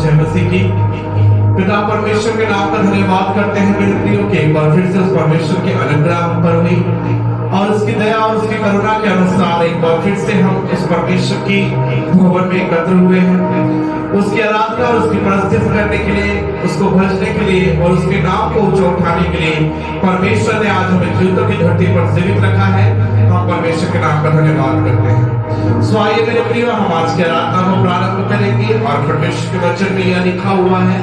जय मसीह की। पिता परमेश्वर के नाम का धन्यवाद करते हैं मेरे प्रियो के एक बार फिर से उस परमेश्वर की अनुग्रह हम पर हुई और उसकी दया और उसकी करुणा के अनुसार एक बार फिर से हम इस परमेश्वर की भवन में एकत्र हुए हैं, उसकी आराधना और उसकी प्रस्तुति करने के लिए, उसको भजने के लिए और उसके नाम को ऊंचा उठाने के लिए परमेश्वर ने आज हमें जीवितों की धरती पर जीवित रखा है। हम परमेश्वर के नाम का धन्यवाद करते हैं। सो आइए मेरे प्रियो, हम आज की आराधना को प्रारंभ करेंगे और परमेश्वर के वचन में यह लिखा हुआ है,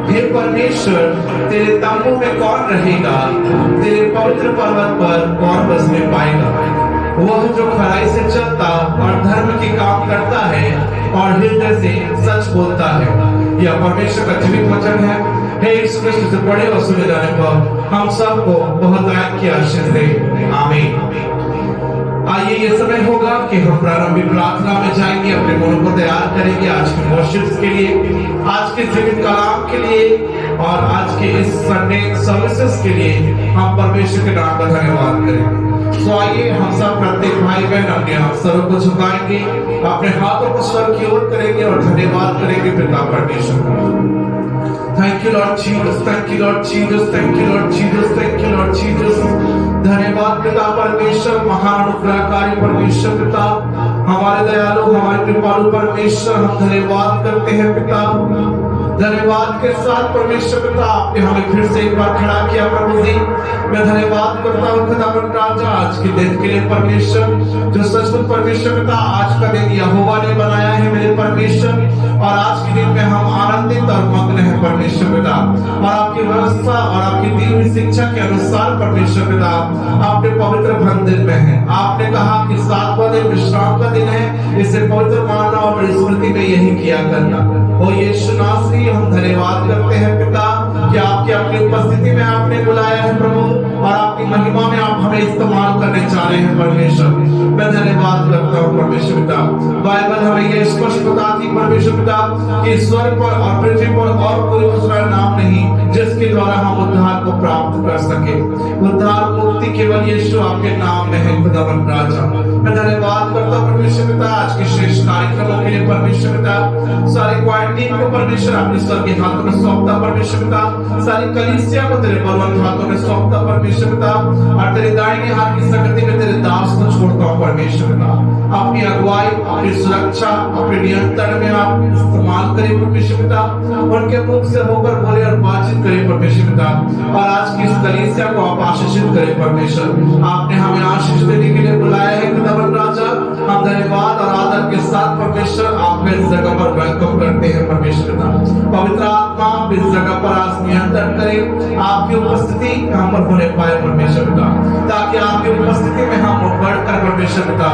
हे परमेश्वर, तेरे तंबू में कौन रहेगा, तेरे पवित्र पर्वत पर कौन बसने पाएगा। वह जो खराई से चलता और धर्म की काम करता है और हृदय से सच बोलता है। यह परमेश्वर का जीवित वचन है। हे यीशु कृष्ण से पढ़े और सुने जाने पर हम सबको बहुत आयत की आशीष दे। आमीन। आइए ये समय होगा कि हम प्रारंभिक प्रार्थना में जाएंगे, अपने मनों को तैयार करेंगे आज के वर्शिप्स के लिए, आज के जीवित कलाम के लिए और आज के इस संडे सर्विसेज के लिए हम परमेश्वर के नाम का धन्यवाद करेंगे। तो आइए हम सब प्रत्येक भाई बहन अपने अवसरों को झुकाएंगे, अपने हाथों को स्वर की ओर करेंगे और धन्यवाद करेंगे पिता परमेश्वर का। Thank you Lord Jesus, thank you Lord Jesus, thank you Lord Jesus, thank you Lord Jesus। धन्यवाद पिता परमेश्वर, महान अनुग्रहकारी परमेश्वर पिता, हमारे दयालु हमारे कृपालु परमेश्वर, हम धन्यवाद करते हैं पिता। धन्यवाद के साथ परमेश्वर पिता, आपने हमें फिर से एक बार खड़ा किया प्रभु जी। मैं धन्यवाद करता हूँ खुदावंद राजा आज के दिन के लिए परमेश्वर, जो सचमुच परमेश्वर पिता आज का दिन यहोवा ने बनाया है मेरे परमेश्वर, और आज के दिन में हम आनंदित और मग्न है परमेश्वर पिता। और आपकी व्यवस्था और आपकी दी हुई शिक्षा के अनुसार परमेश्वर पिता आपने पवित्र मंदिर में है। आपने कहा कि 7वां दिन विश्राम का दिन है, इसे पवित्र मानना और बड़ी स्मृति में यही किया करना। ओ यीशु नासरी, हम धन्यवाद करते हैं पिता कि आपकी अपनी उपस्थिति में आपने बुलाया है प्रभु, और आपकी महिमा में आप हमें इस्तेमाल करने चाह रहे हैं परमेश्वर। मैं धन्यवाद करता हूँ परमेश्वर पिता। बाइबल हमें यह स्पष्ट बताती परमेश्वर पिता कि स्वर्ग पर और पृथ्वी पर और कोई दूसरा नाम नहीं जिसके द्वारा हम उद्धार को प्राप्त कर सके। उद्धार मुक्ति केवल यीशु आपके नाम में है खुदावंद राजा। मैं धन्यवाद करता हूँ परमेश्वर पिता आज के श्रेष्ठ कार्यक्रमों के लिए परमेश्वर पिता। सारे क्वायर टीम को परमेश्वर अपने स्वर्गीय हाथों में सौंपता परमेश्वर पिता। सारी कलीसिया को तेरे बलवंत हाथों में सौंपता परमेश्वर पिता, और तेरे दाहिने हाथ की संगति में तेरे दास को छोड़ता हूँ परमेश्वर पिता। अपनी अगुवाई, अपनी सुरक्षा, अपने नियंत्रण में आप इस्तेमाल करें परमेश्वर पिता। उनके मुख से होकर बोले और बातचीत करें परमेश्वर पिता, और आज की इस कलीसिया को आप आशीषित करें परमेश्वर। आपने हमें आशीष देने के लिए बुलाया है खुदावंद राजा। हम धन्यवाद और आदर के साथ परमेश्वर आपको इस जगह पर वेलकम करते हैं परमेश्वर पिता। पवित्र आत्मा आप इस जगह पर आज नियंत्रण करें, आपकी उपस्थिति यहाँ पर होने पाए परमेश्वर पिता, ताकि आपकी उपस्थिति में हम बढ़कर परमेश्वर पिता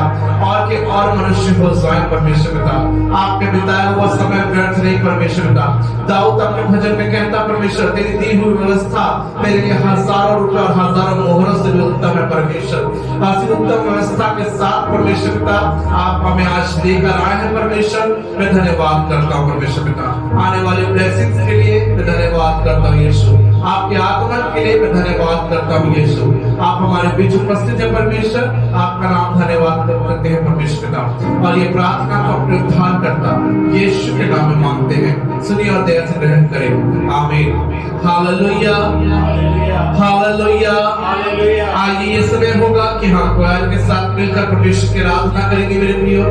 और मनुष्य हो जाए परमेश्वर पिता। आपने बिताया हुआ समय व्यर्थ नहीं परमेश्वर पिता। दाऊद अपने भजन में कहता परमेश्वर, तेरी दी हुई व्यवस्था मेरे लिए हजारों रुपए और हजारों मोहरों से भी उत्तम है परमेश्वर। ऐसी उत्तम व्यवस्था के साथ परमेश्वर पिता आप हमें आज लेकर आए हैं परमेश्वर। मैं धन्यवाद करता हूँ परमेश्वर पिता। आने वाले ब्लेसिंग्स के लिए मैं धन्यवाद करता हूँ यीशु। आपके आगमन के लिए मैं धन्यवाद करता हूँ यीशु। आप हमारे बीच उपस्थित है परमेश्वर, आपका नाम धन्यवाद करते हैं परमेश्वर पिता। और ये प्रार्थना को अपने उद्धार करता यीशु के नाम में मांगते हैं, सुनिए और दया से ग्रहण करें। आमीन। Hallelujah, hallelujah. आइए ये समय होगा कि हम क्वायर के साथ मिलकर परमेश्वर की आराधना करेंगे मेरे प्रियो।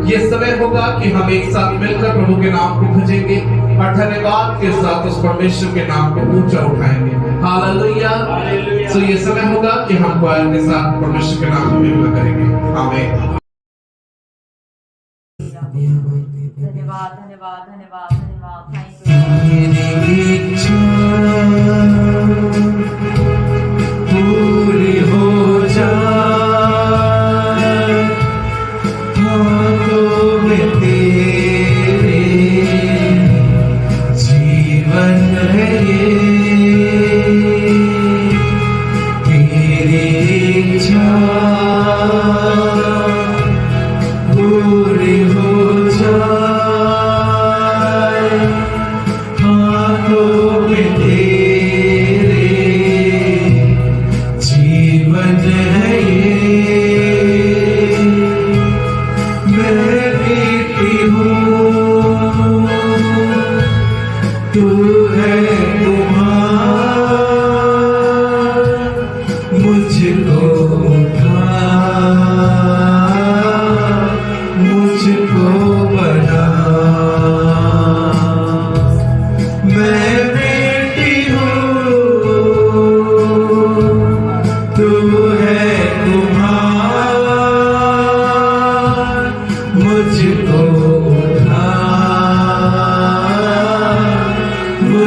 ये समय होगा कि हम एक साथ मिलकर प्रभु के नाम को भजेंगे और धन्यवाद के साथ उस परमेश्वर के नाम को ऊंचा उठाएंगे। हालेलुया। तो ये समय होगा कि हम क्वायर के साथ परमेश्वर के नाम को मिलकर करेंगे। आमीन। धन्यवाद धन्यवाद धन्यवाद धन्यवाद। थैंक पूरी हो जाए हाथों में तेरे, जीवन है तेरी इच्छा पूरी हो जाए हाथों में तेरे।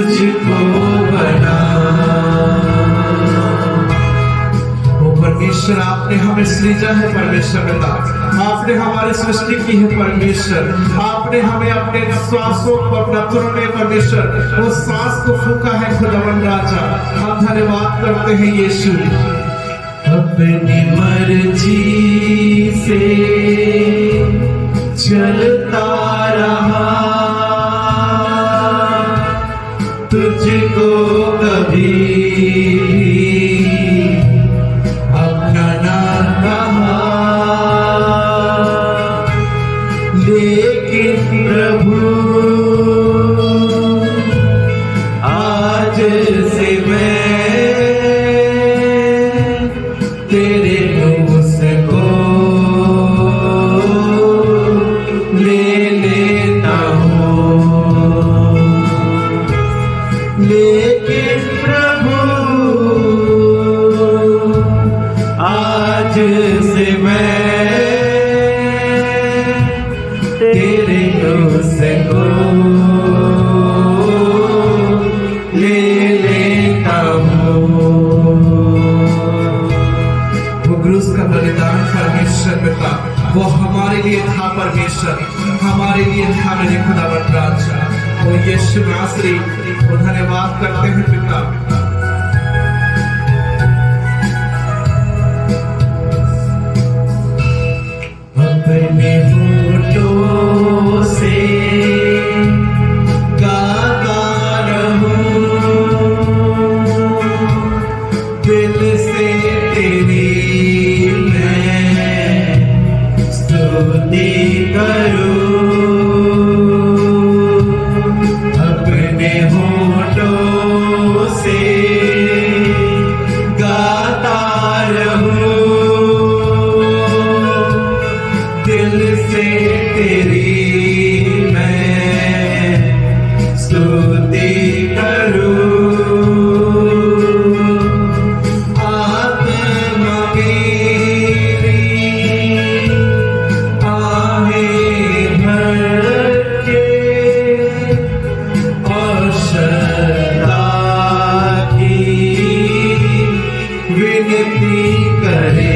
तुझको बना। ओ परमेश्वर, आपने हमें सृजा है परमेश्वर पिता, आपने हमारी सृष्टि की है परमेश्वर, आपने हमें अपने श्वासों को अपना तुरने परमेश्वर वो सांस को फूका है खुदावन राजा। हम धन्यवाद करते हैं यीशु। अपनी मर्जी से चलता रहा, तुझको कभी अपना ना कहा, लेकिन प्रभु आज से मैं तेरे दोस्त को ले लेता हूँ, लेकिन प्रभु आज से मैं तेरे दोस्त को ले लेता हूँ। वो क्रूस का बलिदान परमेश्वर पिता वो हमारे लिए था परमेश्वर, हमारे लिए था मेरे खुदावन राजा। वो यीशु नासरी वो धन्यवाद करते हैं पिता। अपने होठों से गाता रहूं, दिल से तेरी मैं स्तुति करूं। अपने होठों से गाता रहूं, दिल से तेरी मैं स्तुति करूं। आत्मा मेरी आहें भर के और सदा की विनती करे।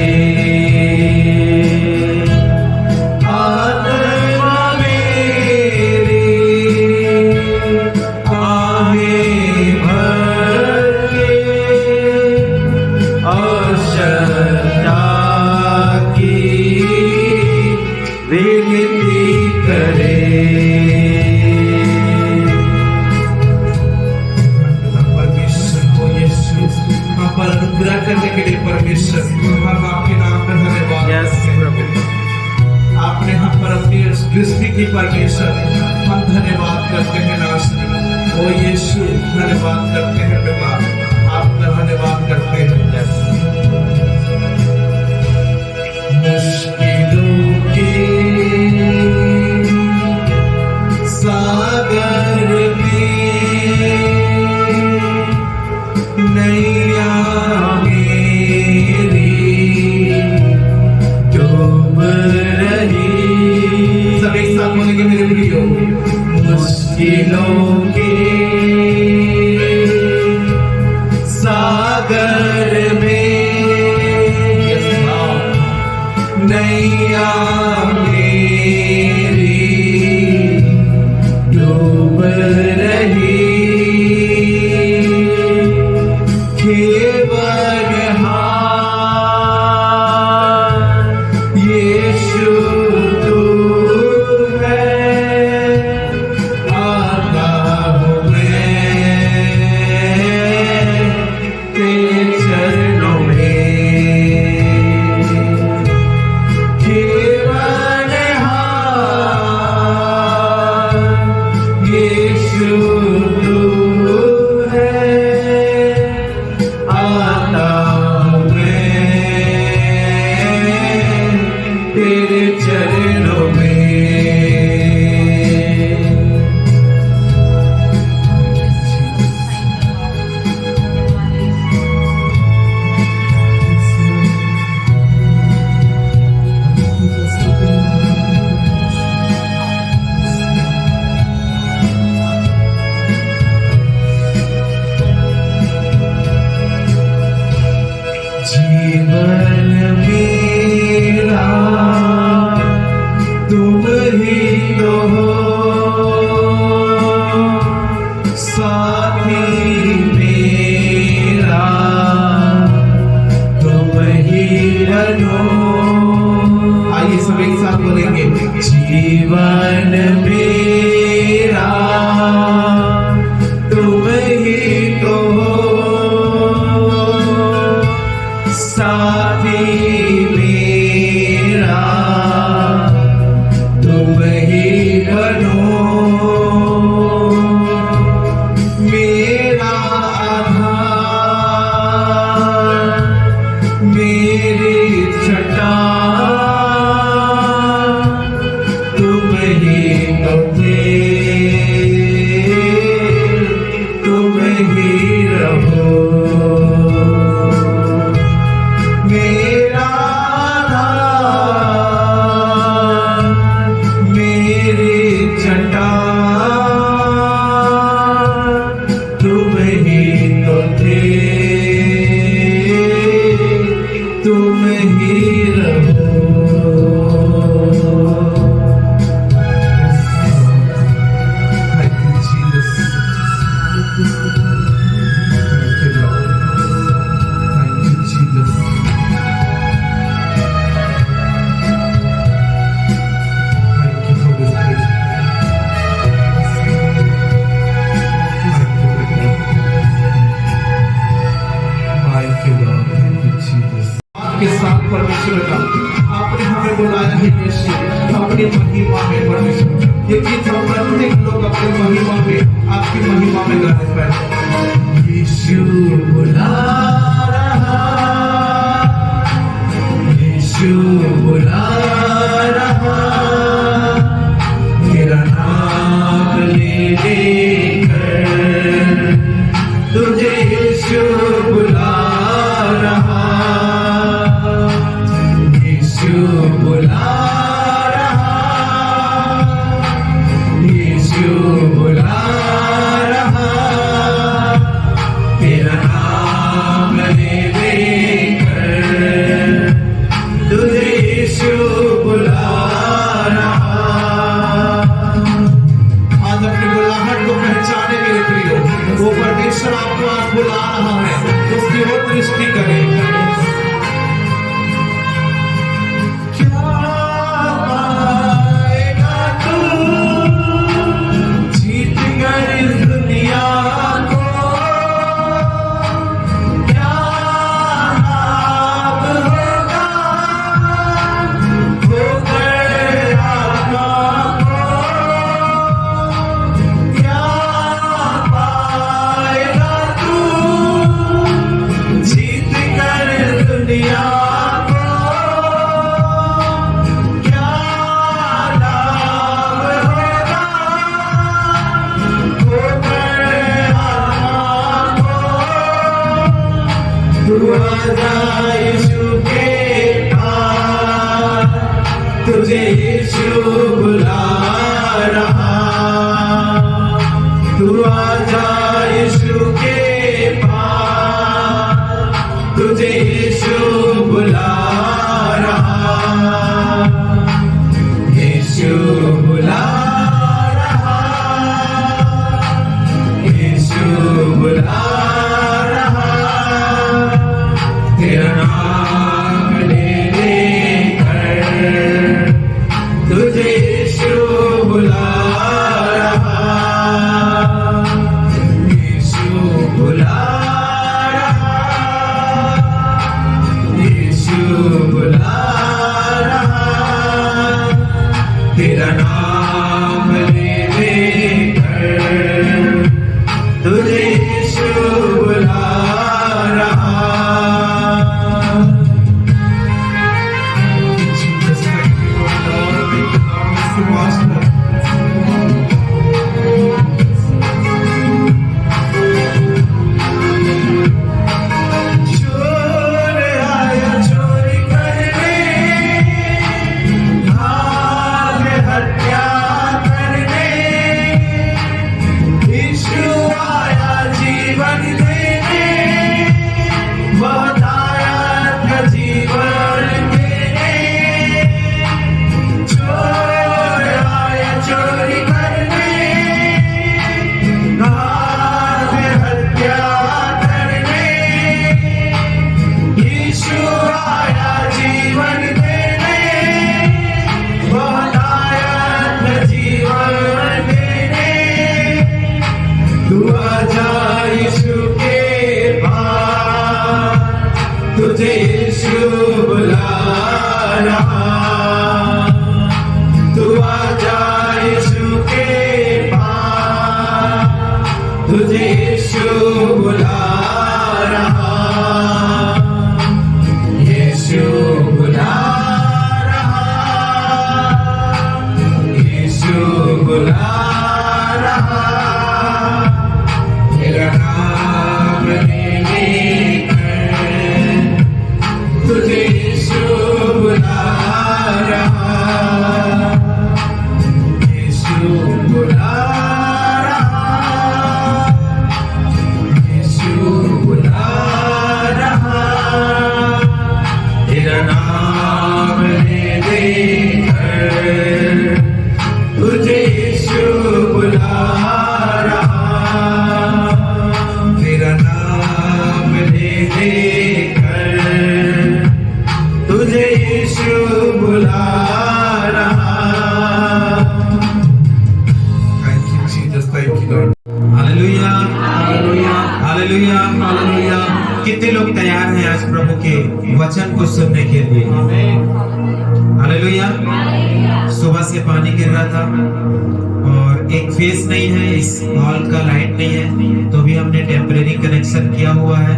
करने के लिए परमेश्वर हम आपके नाम पर धन्यवाद। आपने हम पर अपनी दृष्टि की परमेश्वर, हम धन्यवाद करते हैं नासरी। ओ यीशु धन्यवाद करते हैं पिता, आपका धन्यवाद करते हैं। मुश्किलों के सागर में नैया मेरी डूब रही। सब एक साथ बोलेंगे मेरे प्रियो। मुश्किलों के सागर में नैया मेरी डूब रही। केवल यीशु तू है, आता आपके साथ परमेश्वर का आपने हमें बुलाया है यीशु अपनी महिमा में परमेश्वर। ये गीत हम प्रत्येक लोग अपनी महिमा में आपकी महिमा में गाने पाए। यीशु बुला रहा, यीशु बुला रहा, तेरा नाम ले लेकर तुझे यीशु बुला रहा, यीशु बुला रहा, यीशु बुला रहा, तेरा नाम ले लेकर तुझे यीशु बुला रहा। आज अपनी बुलाहट को पहचाने मेरे प्रियो, वो परमेश्वर आपको आज बुला रहा है, उसकी ओर दृष्टि करें। क्या पाएगा तू जीत कर इस दुनिया को, क्या लाभ होगा खोकर आत्मा को, क्या पाएगा तू जीत कर इस दुनिया को, क्या लाभ होगा खोकर आत्मा को। तू आजा यीशु के पास, तुझे यीशु बुला रहा, तू आजा यीशु के पास, तुझे यीशु बुला रहा, यीशु बुला रहा, यीशु बुला रहा, तेरा नाम ले लेकर तुझे यीशु बुला रहा, यीशु बुला रहा, यीशु बुला रहा, तेरा नाम ले लेकर तुझे यीशु बुला रहा। Jesus, thank you, Lord. Thank you, Lord. Mr. Master. चोर आया चोरी करने, भाग हत्या करने, यीशु आया जीवन देने, बहुतायत का जीवन देने। चोर आया चोरी करने, भाग हत्या करने, यीशु आया जीवन देने, बहुतायत का जीवन देने। तू आजा यीशु के पास, तुझे यीशु बुला रहा, तू आजा यीशु के पास, तुझे यीशु बुला रहा, यीशु बुला रहा, यीशु बुला रहा, तेरा नाम ले लेकर तुझे यीशु बुला रहा, यीशु बुला रहा, यीशु बुला रहा, तेरा नाम ले लेकर तुझे यीशु बुला रहा, तेरा नाम ले लेकर तुझे यीशु बुला रहा। Thank you, Jesus. Thank you, Lord. Hallelujah. Hallelujah. Hallelujah. Hallelujah. कितने लोग तैयार हैं आज प्रभु के वचन को सुनने के लिए? हालेलुया। सुबह से पानी गिर रहा था और एक फेस नहीं है, इस हॉल का लाइट नहीं है, तो भी हमने टेम्परेरी कनेक्शन किया हुआ है।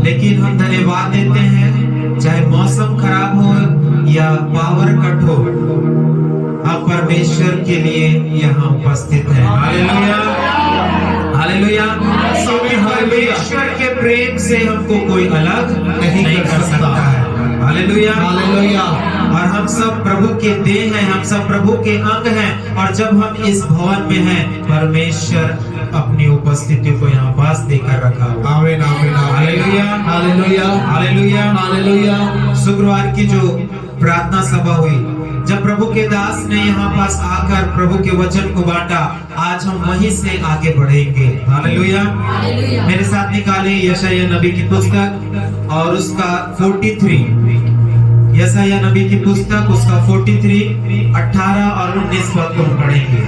लेकिन हम धन्यवाद देते हैं, चाहे मौसम खराब हो या पावर कट हो, आप परमेश्वर के लिए यहाँ उपस्थित हैं। Hallelujah, hallelujah. परमेश्वर के प्रेम से हमको कोई अलग नहीं कर सकता है। Hallelujah, hallelujah. और हम सब प्रभु के देह हैं, हम सब प्रभु के अंग हैं। और जब हम इस भवन में हैं, परमेश्वर अपनी उपस्थिति को यहाँ पास देकर रखा हुआ। आमीन, आमीन, हालेलुया, हालेलुया, हालेलुया, हालेलुया। शुक्रवार की जो प्रार्थना सभा हुई, जब प्रभु के दास ने यहाँ पास आकर प्रभु के वचन को बांटा, आज हम वहीं से आगे बढ़ेंगे। हालेलुया। मेरे साथ निकाले यशायाह नबी की पुस्तक और उसका 43, यशायाह नबी की पुस्तक उसका 43, 18 और 19 पद को हम पढ़ेंगे।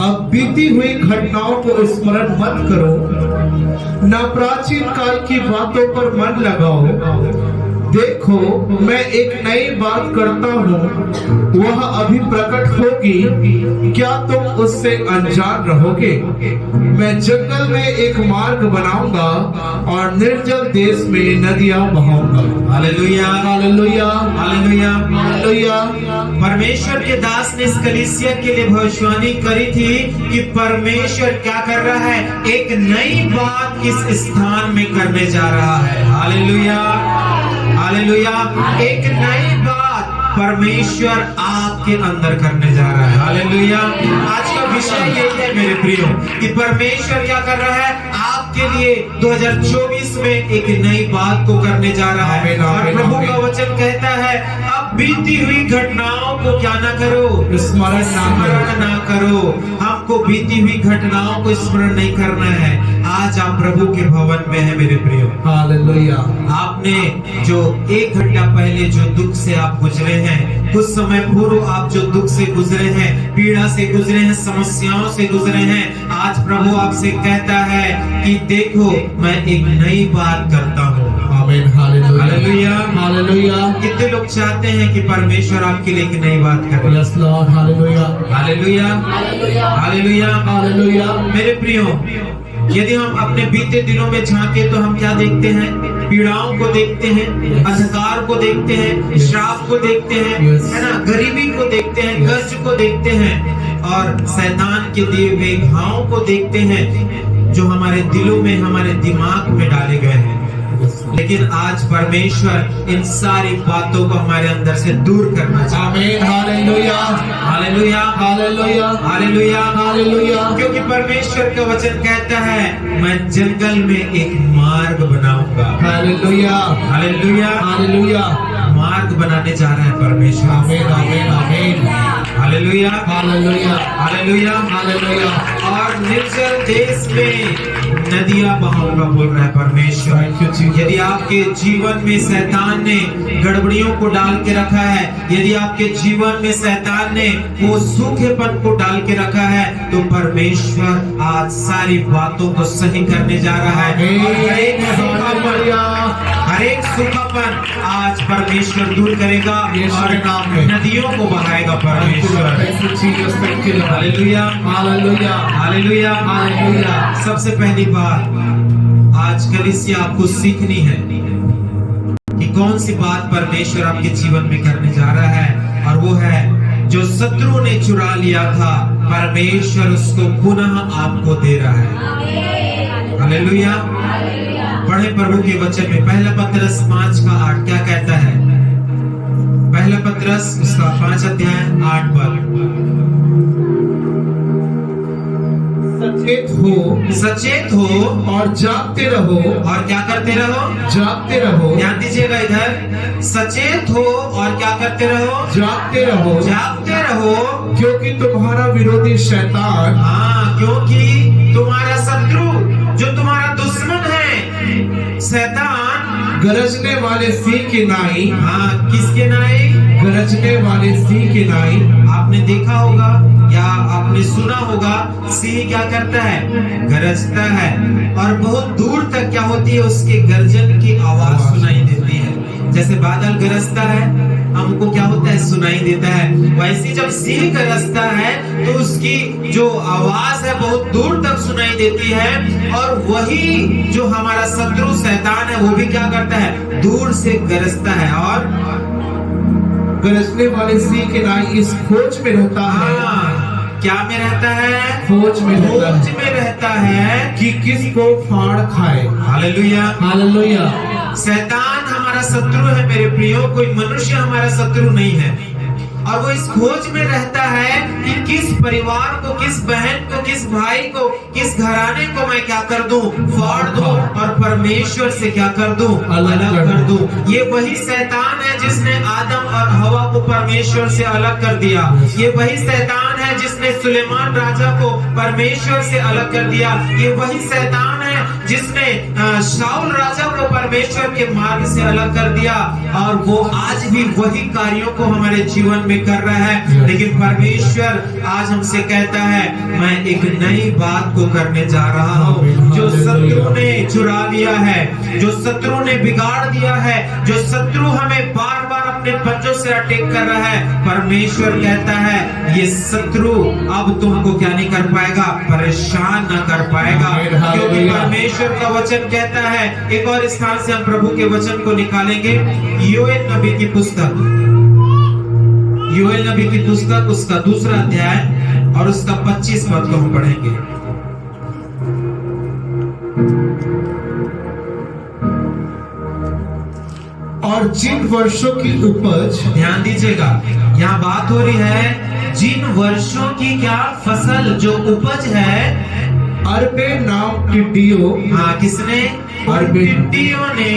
अब बीती हुई घटनाओं को स्मरण मत करो, न प्राचीन काल की बातों पर मन लगाओ। देखो, मैं एक नई बात करता हूँ, वह अभी प्रकट होगी, क्या तुम उससे अनजान रहोगे? मैं जंगल में एक मार्ग बनाऊंगा और निर्जल देश में नदियां बहाऊंगा। Hallelujah, hallelujah, hallelujah, hallelujah. परमेश्वर के दास ने इस कलीसिया के लिए भविष्यवाणी करी थी कि परमेश्वर क्या कर रहा है, एक नई बात इस स्थान में करने जा रहा है। Hallelujah, hallelujah. एक नई बात परमेश्वर आपके अंदर करने जा रहा है। हालेलुया। आज का विषय यही है मेरे प्रियो, कि परमेश्वर क्या कर रहा है आपके लिए 2024 में एक नई बात को करने जा रहा है। और प्रभु का वचन कहता है, अब बीती हुई घटनाओं को क्या ना करो, स्मरण ना करो। हमको बीती हुई घटनाओं को स्मरण नहीं करना है। आज आप प्रभु के भवन में हैं मेरे प्रियो। हालेलुया। आपने जो एक घंटा पहले जो दुख से आप गुजरे हैं, कुछ समय पूर्व आप जो दुख से गुजरे हैं, पीड़ा से गुजरे हैं, समस्याओं से गुजरे हैं, आज प्रभु आपसे कहता है कि देखो, मैं एक नई बात करता हूँ। आमीन, हालेलुया, हालेलुया, हालेलुया। कितने लोग चाहते हैं कि परमेश्वर आपके लिए एक नई बात करे? Yes Lord, hallelujah, hallelujah, hallelujah, hallelujah. मेरे प्रियो, यदि हम अपने बीते दिनों में झांके तो हम क्या देखते हैं? पीड़ाओं को देखते हैं, अंधकार को देखते हैं, श्राप को देखते हैं, है ना, गरीबी को देखते हैं, कर्ज को देखते हैं और शैतान के दिए हुए घावों को देखते हैं जो हमारे दिलों में, हमारे दिमाग में डाले गए हैं। लेकिन आज परमेश्वर इन सारी बातों को हमारे अंदर से दूर करना चाहता है। आमीन, hallelujah, hallelujah, hallelujah, hallelujah, hallelujah. क्योंकि परमेश्वर का वचन कहता है, मैं जंगल में एक मार्ग बनाऊंगा। Hallelujah, hallelujah, hallelujah. मार्ग बनाने जा रहा है परमेश्वर। आमीन, आमीन, आमीन। Hallelujah, hallelujah, hallelujah, hallelujah. और निर्जल देश में नदियां बहाऊंगा बोल रहा है परमेश्वर। यदि आपके जीवन में शैतान ने गड़बड़ियों को डाल के रखा है, यदि आपके जीवन में शैतान ने वो सूखेपन को डाल के रखा है, तो परमेश्वर आज सारी बातों को सही करने जा रहा है। हर एक सूखापन आज परमेश्वर दूर करेगा और नदियों को बहाएगा परमेश्वर। Hallelujah, hallelujah, hallelujah, hallelujah. सबसे पहली बात आज कलीसिया आपको सीखनी है कि कौन सी बात परमेश्वर आपके जीवन में करने जा रहा है, और वो है जो शत्रु ने चुरा लिया था, परमेश्वर उसको पुनः आपको दे रहा है। हालेलुया। पढ़े प्रभु के वचन में पहला पत्रस 5:8 क्या कहता है? पहला पत्रस उसका 5 अध्याय 8 पद। सचेत हो और जागते रहो। और क्या करते रहो? जागते रहो। ध्यान दीजिएगा इधर, सचेत हो और क्या करते रहो? जागते रहो। जागते रहो, क्योंकि तुम्हारा विरोधी शैतान, हाँ, क्योंकि तुम्हारा शत्रु, जो तुम्हारा दुश्मन है, शैतान गरजने वाले सिंह की नाई, हाँ, किसके नाई? गरजने वाले सिंह की नाई। आपने देखा होगा या आपने सुना होगा, सिंह क्या करता है? गरजता है, और बहुत दूर तक क्या होती है, उसके गर्जन की आवाज सुनाई देती है। जैसे बादल गरजता है, हमको क्या होता है? सुनाई देता है। वैसे जब सिंह गरजता है तो उसकी जो आवाज है बहुत दूर तक सुनाई देती है, और वही जो हमारा शत्रु शैतान है वो भी क्या करता है? दूर से गरजता है। और गरजने वाले सिंह की नाई इस खोज में रहता है, क्या में रहता है? खोज में रहता खोज है में रहता है कि किसको फाड़ खाए। हालेलुया। हालेलुया। शैतान हमारा शत्रु है मेरे प्रियो, कोई मनुष्य हमारा शत्रु नहीं है। और वो इस खोज में रहता है कि किस परिवार को, किस बहन को, किस भाई को, किस घराने को मैं क्या कर दूं? फाड़ दूं, और परमेश्वर से क्या कर दूं? अलग कर दूं। ये वही शैतान है जिसने आदम और हवा को परमेश्वर से अलग कर दिया। ये वही शैतान है जिसने सुलेमान राजा को परमेश्वर से अलग कर दिया। ये वही शैतान है जिसने शाऊल राजा को परमेश्वर के मार्ग से अलग कर दिया, और वो आज भी वही कार्यों को हमारे जीवन में कर रहा है। लेकिन परमेश्वर आज हमसे कहता है, मैं एक नई बात को करने जा रहा हूँ। जो शत्रु ने चुरा लिया है, जो शत्रु ने बिगाड़ दिया है, जो शत्रु हमें बार बार अपने पंजों से अटैक कर रहा है, परमेश्वर कहता है ये शत्रु अब तुमको क्या नहीं कर पाएगा? परेशान न कर पाएगा। क्योंकि परमेश्वर का वचन कहता है, एक और स्थान से हम प्रभु के वचन को निकालेंगे, योएल नबी की पुस्तक, योएल नबी की पुस्तक, उसका 2 अध्याय और उसका 25 पद को हम पढ़ेंगे। और जिन वर्षों की उपज, ध्यान दीजिएगा, यहाँ बात हो रही है जिन वर्षों की क्या फसल, जो उपज है, अरबे नाम टिड्डियों, हाँ, किसने? अरबे, टिड्डियों ने,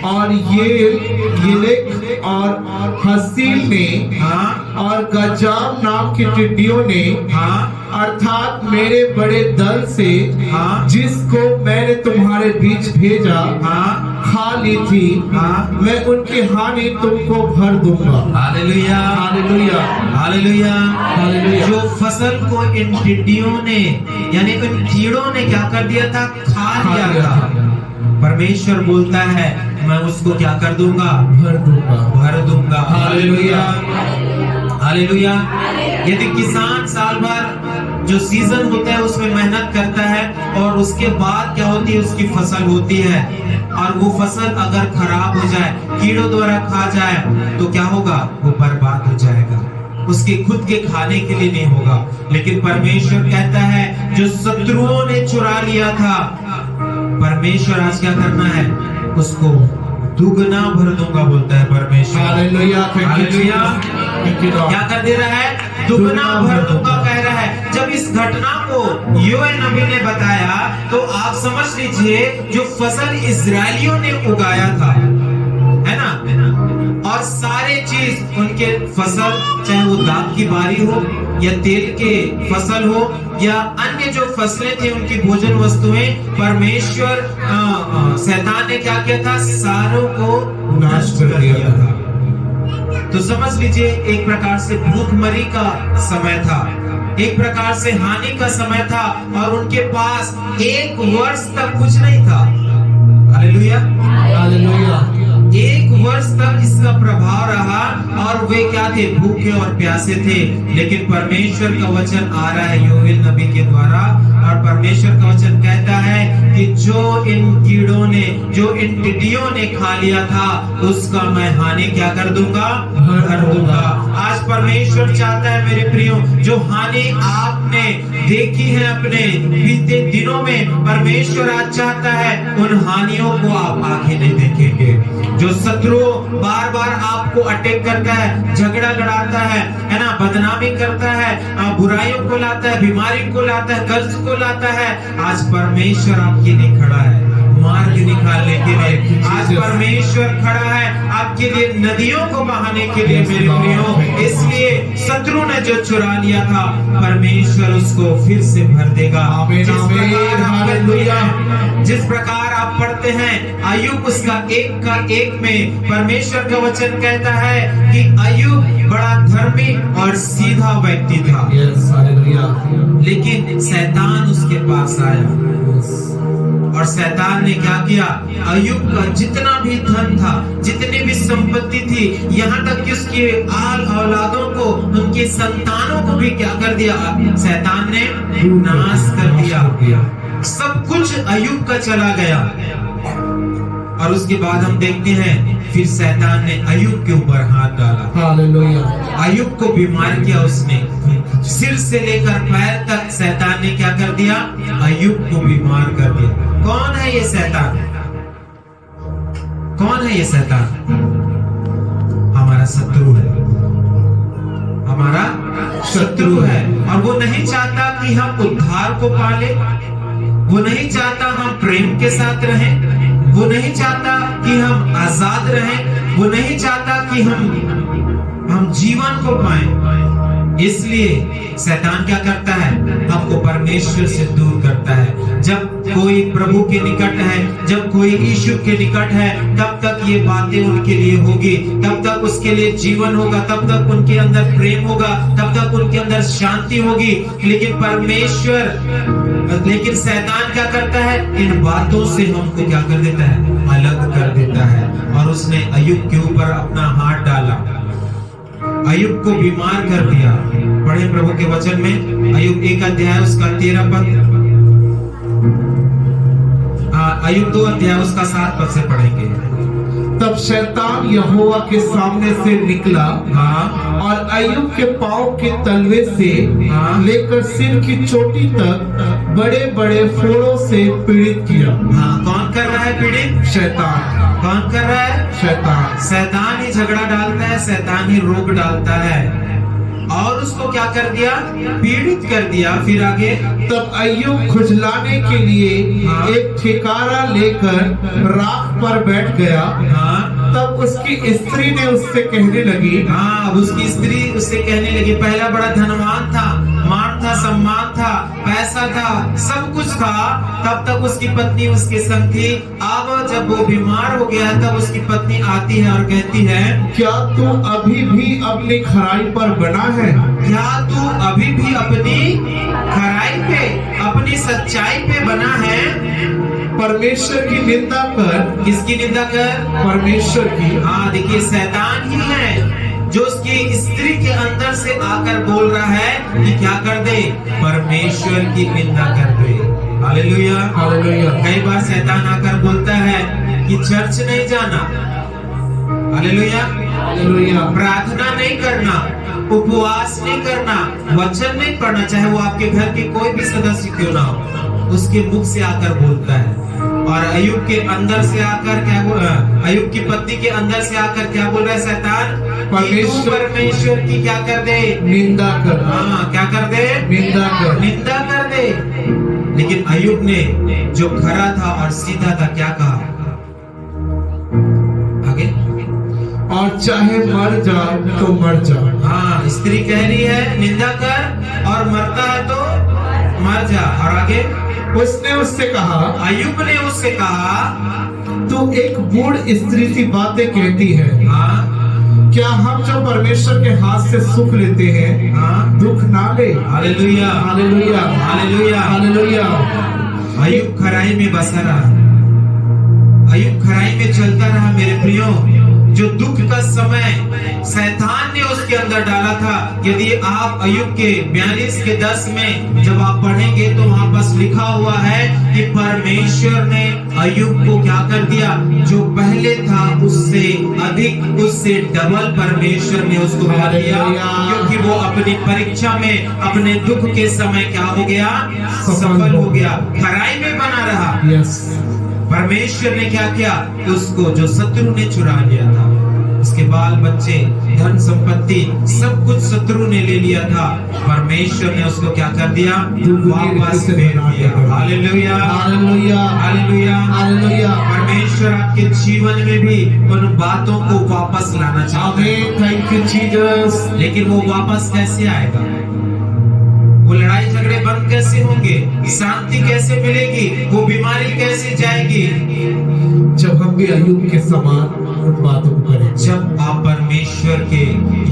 और येलेक और हसील ने, हाँ, और गजाम नाम की टिड्डियों ने, हाँ, अर्थात मेरे बड़े दल से, हाँ, जिसको मैंने तुम्हारे बीच भेजा, हाँ, खा ली थी, हाँ, मैं उनकी हानि तुमको भर दूंगा। Hallelujah, hallelujah, hallelujah, hallelujah. जो फसल को इन टिड्डियों ने, यानी इन कीड़ों ने क्या कर दिया था? खा लिया था। परमेश्वर बोलता है, मैं उसको क्या कर दूंगा? भर दूंगा, भर दूंगा। Hallelujah, hallelujah. यदि किसान साल भर जो सीजन होता है उसमें मेहनत करता है, और उसके बाद क्या होती है? उसकी फसल होती है, और वो फसल अगर खराब हो जाए, कीड़ों द्वारा खा जाए, तो क्या होगा? वो बर्बाद हो जाएगा, उसके खुद के खाने के लिए नहीं होगा। लेकिन परमेश्वर कहता है, जो शत्रुओं ने चुरा लिया था, परमेश्वर आज क्या करना है? उसको दुगना भर दूंगा, बोलता है परमेश्वर। Hallelujah, hallelujah. क्या कर दे रहा है? दुगना भर दूंगा कह रहा है। जब इस घटना को योएल नबी ने बताया, तो आप समझ लीजिए, जो फसल इजरायलियों ने उगाया था, है ना, और सारे चीज उनके फसल, चाहे वो दाख की बारी हो या तेल के फसल हो या अन्य जो फसलें थी, उनकी भोजन वस्तुएं, परमेश्वर शैतान ने क्या किया था? सारों को नाश कर दिया था। तो समझ लीजिए, एक प्रकार से भूखमरी का समय था, एक प्रकार से हानि का समय था, और उनके पास 1 वर्ष तक कुछ नहीं था। Hallelujah, hallelujah. 1 वर्ष तक इसका प्रभाव रहा, और वे क्या थे? भूखे और प्यासे थे। लेकिन परमेश्वर का वचन आ रहा है योएल नबी के द्वारा, और परमेश्वर का वचन कहता है कि जो इन कीड़ों ने, जो इन टिड्डियों ने खा लिया था, उसका मैं हानि क्या कर दूंगा? भर दूंगा। आज परमेश्वर चाहता है मेरे प्रियो, जो हानि आपने देखी है अपने बीते दिनों में, परमेश्वर आज चाहता है उन हानियों को आप आगे नहीं देखेंगे। जो शत्रु बार बार आपको अटैक करता है, झगड़ा लड़ाता है ना, बदनामी करता है, बुराइयों को लाता है, बीमारी को लाता है, कर्ज को लाता है, आज परमेश्वर आपके लिए खड़ा है। मार्ग निकालने के लिए। आज परमेश्वर खड़ा है आपके लिए नदियों को बहाने के लिए मेरे प्रियो। इसलिए शत्रु ने जो चुरा लिया था परमेश्वर उसको फिर से भर देगा। जिस प्रकार आप पढ़ते हैं अय्यूब उसका एक का एक में परमेश्वर का वचन कहता है कि अय्यूब बड़ा धर्मी और सीधा व्यक्ति था। लेकिन शैतान उसके पास आया और शैतान ने क्या किया, अय्यूब का जितना भी धन था, जितनी भी संपत्ति थी, यहाँ तक कि उसके आल औलादों को, उनके संतानों को भी क्या कर दिया, शैतान ने नाश कर दिया। सब कुछ अय्यूब का चला गया। और उसके बाद हम देखते हैं फिर शैतान ने अय्यूब के ऊपर हाथ डाला। अय्यूब को बीमार किया उसने, सिर से लेकर पैर तक शैतान ने क्या कर दिया, अय्यूब को बीमार कर दिया। कौन है ये शैतान? कौन है ये शैतान? हमारा शत्रु है, हमारा शत्रु है। और वो नहीं चाहता कि हम उद्धार को पाले, वो नहीं चाहता हम प्रेम के साथ रहें, वो नहीं चाहता कि हम आजाद रहें, वो नहीं चाहता कि हम जीवन को पाएं। इसलिए शैतान क्या करता है, हमको परमेश्वर से दूर करता है। जब कोई प्रभु के निकट है, जब कोई यीशु के निकट है, तब तक ये बातें उनके लिए होगी, तब तक उसके लिए जीवन होगा, तब तक उनके अंदर प्रेम होगा, तब तक उनके अंदर शांति होगी। लेकिन शैतान क्या करता है, इन बातों से हमको क्या कर देता है, अलग कर देता है। और उसने अय्यूब के ऊपर अपना हाथ डाला, अय्यूब को बीमार कर दिया। पढ़े प्रभु के वचन में अय्यूब 1 अध्याय उसका 13 पद, अय्यूब 2 अध्याय उसका 7 पद से पढ़ेंगे। तब शैतान यहोवा के सामने से निकला और अय्यूब के पांव के तलवे से लेकर सिर की चोटी तक बड़े बड़े फोड़ों से पीड़ित किया। कौन कर रहा है पीड़ित? शैतान। कौन कर रहा है? शैतान। शैतान ही झगड़ा डालता है, शैतान ही रोग डालता है। और उसको क्या कर दिया, पीड़ित कर दिया। फिर आगे, तब अय्यूब खुजलाने के लिए एक ठिकारा लेकर राख पर बैठ गया। तब उसकी स्त्री ने उससे कहने लगी, अब उसकी स्त्री उससे कहने लगी, पहला बड़ा धनवान था, मान था, सम्मान था, पैसा था, सब कुछ था, तब तक उसकी पत्नी उसके संग थी। अब जब वो बीमार हो गया तब उसकी पत्नी आती है और कहती है, क्या तू अभी भी अपनी खराई पर बना है? क्या तू अभी भी अपनी खराई पे, अपनी सच्चाई पे बना है? परमेश्वर की निंदा कर। किसकी निंदा कर? परमेश्वर की। देखिए शैतान ही है जो उसकी स्त्री के अंदर से आकर बोल रहा है कि क्या कर दे, परमेश्वर की निंदा कर दे। Hallelujah, hallelujah. कई बार शैतान आकर बोलता है कि चर्च नहीं जाना, हालेलुया, हालेलुया, प्रार्थना नहीं करना, उपवास नहीं करना, वचन नहीं पढ़ना, चाहे वो आपके घर के कोई भी सदस्य क्यों ना हो, उसके मुख से आकर बोलता है। और अय्यूब के अंदर से आकर क्या बोल रहा है, अय्यूब की पत्नी के अंदर से आकर क्या बोल रहा है शैतान, परमेश्वर की क्या कर दे, निंदा कर। क्या कर दे, निंदा कर, निंदा कर दे। लेकिन अय्यूब ने जो खरा था और सीधा था क्या कहा, आगे, और चाहे मर जा तो मर जा। स्त्री कह रही है निंदा कर, और मरता है तो मर जा। और आगे, उसने उससे कहा, अय्यूब ने उससे कहा, तू एक बूढ़ स्त्री सी बातें कहती है। क्या हम जो परमेश्वर के हाथ से सुख लेते हैं दुख ना ले? Hallelujah, hallelujah, hallelujah, hallelujah. अय्यूब खराई में बसा रहा, अय्यूब खराई में चलता रहा मेरे प्रियो। जो दुख का समय शैतान ने उसके अंदर डाला था, यदि आप अय्यूब के 42 के 10 में जब आप पढ़ेंगे तो वहां पास लिखा हुआ है कि परमेश्वर ने अय्यूब को क्या कर दिया, जो पहले था उससे अधिक, उससे डबल परमेश्वर ने उसको बढ़ा दिया, क्योंकि वो अपनी परीक्षा में, अपने दुख के समय क्या हो गया, सफल हो गया, खराई में बना रहा। परमेश्वर ने क्या किया, उसको जो शत्रु ने चुरा लिया था, उसके बाल बच्चे, धन संपत्ति, सब कुछ शत्रु ने ले लिया था, परमेश्वर ने उसको क्या कर दिया? वापस फेर दिया। Hallelujah, hallelujah, hallelujah, hallelujah. परमेश्वर आपके जीवन में भी उन बातों को वापस लाना चाहते हैं। आमीन, थैंक यू जीसस। लेकिन वो वापस कैसे आएगा? वो लड़ाई झगड़े बंद कैसे होंगे? शांति कैसे मिलेगी? वो बीमारी कैसे जाएगी? जब हम भी अय्यूब के समान उन बातों को करें, जब आप परमेश्वर के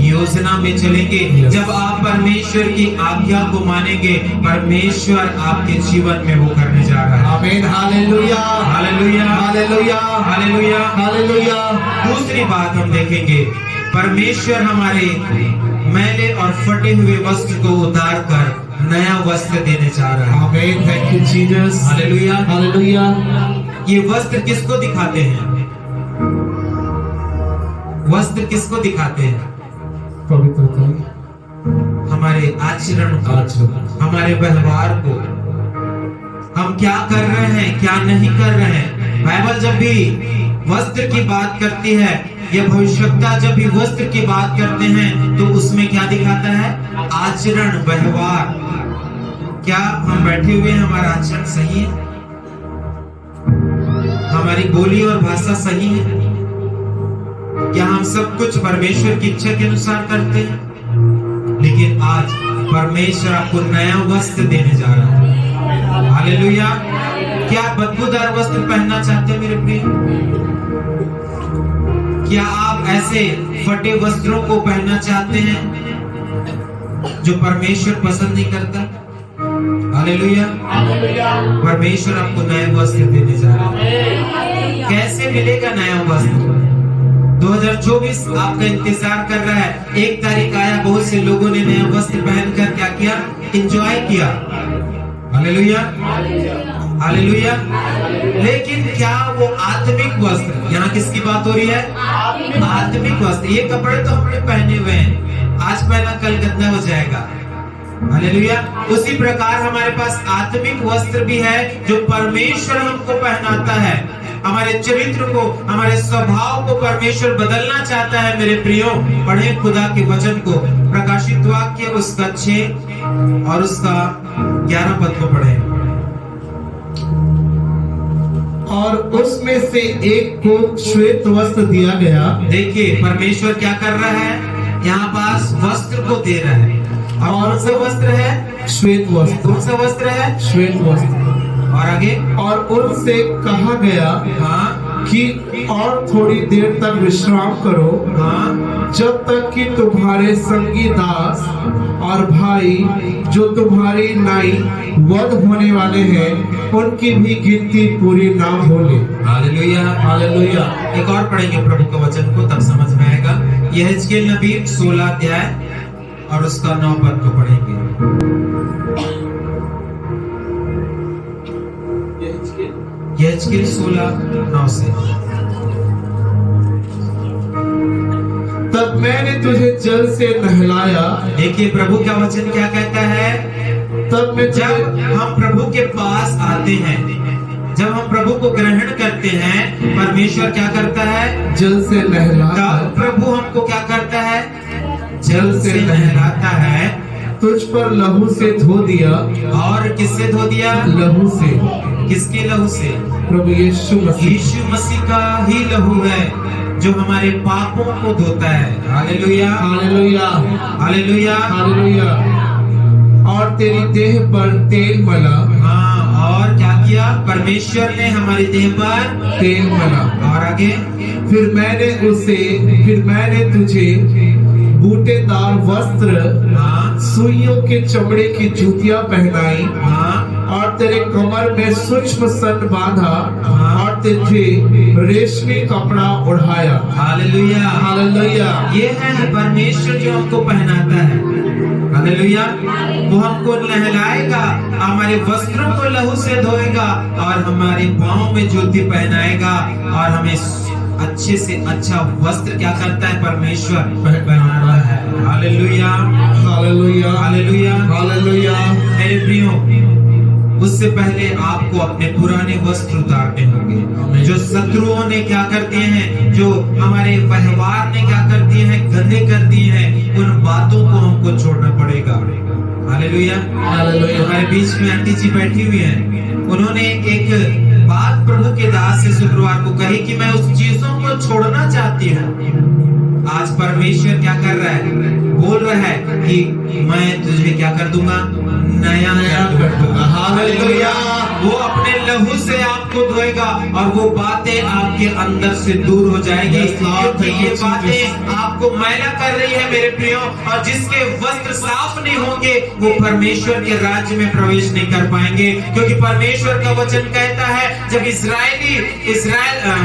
योजना में चलेंगे, जब आप परमेश्वर की आज्ञा को मानेंगे, परमेश्वर आपके जीवन में वो करने जा रहा है। आमीन, hallelujah, hallelujah, hallelujah, hallelujah, hallelujah. दूसरी बात हम देखेंगे, परमेश्वर हमारे मैले और फटे हुए वस्त्र को उतार कर नया वस्त्र देने जा रहा है। आमीन, thank you Jesus. Hallelujah, hallelujah. ये वस्त्र किसको दिखाते हैं? वस्त्र किसको दिखाते हैं? पवित्रता, हमारे आचरण को, आचरण। हमारे व्यवहार को, हम क्या कर रहे हैं, क्या नहीं कर रहे हैं। बाइबल जब भी वस्त्र की बात करती है, या भविष्यवक्ता जब भी वस्त्र की बात करते हैं, तो उसमें क्या दिखाता है? आचरण, व्यवहार। क्या हम बैठे हुए हैं, हमारा आचरण सही है? हमारी बोली और भाषा सही है? क्या हम सब कुछ परमेश्वर की इच्छा के अनुसार करते हैं? लेकिन आज परमेश्वर आपको नया वस्त्र देने जा रहा है। हालेलुया। क्या आप बदबूदार वस्त्र पहनना चाहते हैं मेरे प्रिय? क्या आप ऐसे फटे वस्त्रों को पहनना चाहते हैं जो परमेश्वर पसंद नहीं करता? हालेलुया। परमेश्वर आपको नए वस्त्र देने जा रहा है। कैसे मिलेगा नया वस्त्र? 2024 आपका इंतजार कर रहा है। 1 तारीख आया, बहुत से लोगों ने नया वस्त्र पहनकर क्या किया? एंजॉय किया। Hallelujah, hallelujah. लेकिन क्या वो आत्मिक वस्त्र, यहाँ किसकी बात हो रही है? आत्मिक वस्त्र। ये कपड़े तो हमने पहने हुए हैं, आज पहना कल गंदा हो जाएगा। हालेलुया। उसी प्रकार हमारे पास आत्मिक वस्त्र भी है जो परमेश्वर हमको पहनाता है। हमारे चरित्र को, हमारे स्वभाव को परमेश्वर बदलना चाहता है। मेरे प्रियो, पढ़े खुदा के वचन को, प्रकाशित वाक्य उसका 6 और उसका 11 पद को पढ़े। और उसमें से एक को श्वेत वस्त्र दिया गया। देखिए परमेश्वर क्या कर रहा है, यहाँ पास वस्त्र को दे रहा है। और कौन सा वस्त्र है? श्वेत वस्त्र। कौन सा वस्त्र है? श्वेत वस्त्र। और आगे, और उनसे कहा गया हाँ कि और थोड़ी देर तक विश्राम करो, हाँ, जब तक कि तुम्हारे संगी दास और भाई जो तुम्हारी नाई वध होने वाले हैं, उनकी भी गिनती पूरी ना हो ले। Hallelujah, hallelujah. एक और पढ़ेंगे प्रभु के वचन को, तब समझ में आएगा। यहेजकेल नबी 16 अध्याय और उसका 9 पद को पढ़ेंगे। यहेजकेल 16:9 से। तब मैंने तुझे जल से नहलाया। देखिए प्रभु का वचन क्या कहता है? तब मैं जब हम प्रभु के पास आते हैं, जब हम प्रभु को ग्रहण करते हैं, परमेश्वर क्या करता है? जल से नहलाता। तब प्रभु हमको क्या करता है? जल से नहलाता है। तुझ पर लहू से धो दिया। और किससे धो दिया? लहू से। किसके लहू से? प्रभु यीशु मसीह। यीशु मसीह का ही लहू है जो हमारे पापों को धोता है। Hallelujah, hallelujah, hallelujah, hallelujah. और तेरी देह पर तेल मला। हाँ, और क्या किया? परमेश्वर ने हमारी देह पर तेल मला। और आगे, फिर मैंने तुझे बूटेदार वस्त्र, हाँ, सुइयों के चमड़े की जूतियां पहनाई, हाँ, और तेरे कमर में सूक्ष्म सन बांधा, हाँ, और तुझे रेशमी कपड़ा ओढ़ाया। Hallelujah, hallelujah. ये है परमेश्वर जो हमको पहनाता है। हालेलुया। वो हमको नहलाएगा, हमारे वस्त्रों को लहू से धोएगा और हमारे पाँव में ज्योति पहनाएगा और हमें अच्छे से अच्छा वस्त्र क्या करता है? परमेश्वर पहनाता है। Hallelujah, hallelujah, hallelujah, hallelujah. मेरे प्रियो, उससे पहले आपको अपने पुराने वस्त्र उतारने होंगे। जो शत्रुओं ने क्या कर दिए हैं, जो हमारे व्यवहार ने क्या कर दिए हैं, गंदे कर दिए हैं, उन बातों को हमको छोड़ना पड़ेगा। हालेलुया। हालेलुया। हमारे बीच में आंटी जी बैठी हुई हैं, उन्होंने एक बात प्रभु के दास से शुक्रवार को कही कि मैं उस चीजों को छोड़ना चाहती हूँ। आज परमेश्वर क्या कर रहा है, बोल रहा है कि मैं तुझे क्या कर दूंगा, नया कर दूंगा। हालेलुया। वो अपने लहू से आपको धोएगा और वो बातें आपके अंदर से दूर हो जाएगी, क्योंकि ये बातें आपको मैला कर रही है मेरे प्रियो। और जिसके वस्त्र साफ नहीं होंगे वो परमेश्वर के राज्य में प्रवेश नहीं कर पाएंगे, क्योंकि परमेश्वर का वचन कहता है जब इस्राएल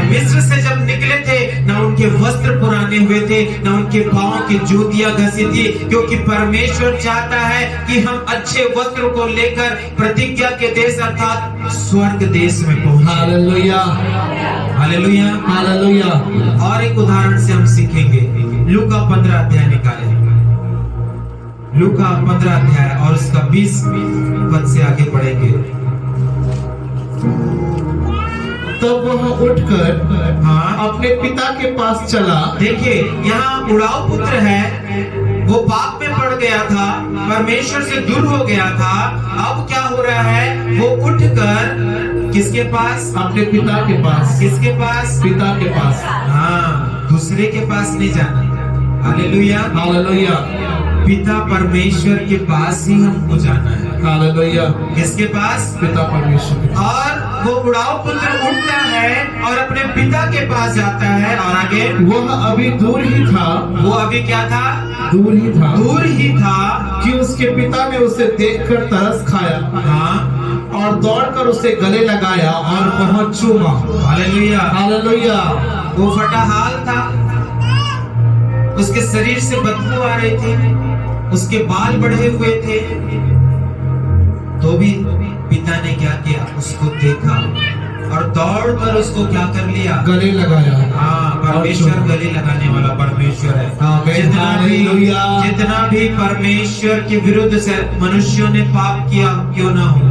मिस्र से जब निकले थे, ना उनके वस्त्र पुराने हुए थे, ना उनके पांव की जूतियां घसी थी, क्योंकि परमेश्वर चाहता है कि हम अच्छे वस्त्र को लेकर प्रतिज्ञा के देश अर्थात स्वर्ग देश में पहुंचे। हालेलुया। हालेलुया। हालेलुया। और एक उदाहरण से हम सीखेंगे। लूका 15 अध्याय निकालें, लूका 15 अध्याय और उसका 20 पद से आगे बढ़ेंगे। तब वह उठकर हाँ, अपने पिता के पास चला। देखिए यहाँ उड़ाऊ पुत्र है, वो पाप में पड़ गया था, परमेश्वर से दूर हो गया था। अब क्या हो रहा है, वो उठकर किसके पास, अपने पिता के पास। किसके पास, पिता के पास। हाँ, दूसरे के पास नहीं जाना। हालेलुया। हालेलुया। पिता परमेश्वर के पास ही हमको जाना है। हालेलुया। किसके पास, पिता परमेश्वर। और वो उड़ाऊ पुत्र उठता है और अपने पिता के पास जाता है। और आगे वह अभी दूर ही था। वो अभी क्या था, दूर ही था। दूर ही था कि उसके पिता ने उसे देखकर तरस खाया। हाँ, और दौड़कर उसे गले लगाया और बहुत चूमा। हालेलुया। हालेलुया। वो फटा हाल था, उसके शरीर से बदबू आ रही थी, उसके बाल बढ़े हुए थे, तो भी पिता ने क्या किया, उसको देखा और दौड़कर उसको क्या कर लिया, गले लगाया। हाँ, परमेश्वर गले लगाने वाला परमेश्वर है। आमीन। हालेलुया। जितना भी परमेश्वर के विरुद्ध से मनुष्यों ने पाप किया क्यों ना हो,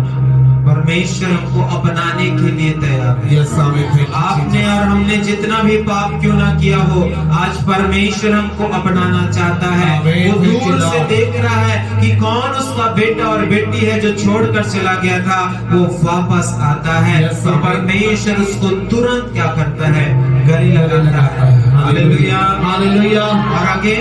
परमेश्वर हमको अपनाने के लिए तैयार है। यस आमीन। आपने और हमने जितना भी पाप क्यों ना किया हो, आज परमेश्वर हमको अपनाना चाहता है। आमीन। वो दूर से देख रहा है कि कौन उसका बेटा और बेटी है जो छोड़कर चला गया था, वो वापस आता है। Yes, और आमीन। परमेश्वर उसको तुरंत क्या करता है, गले लगाता है। हालेलुया। हालेलुया। और आगे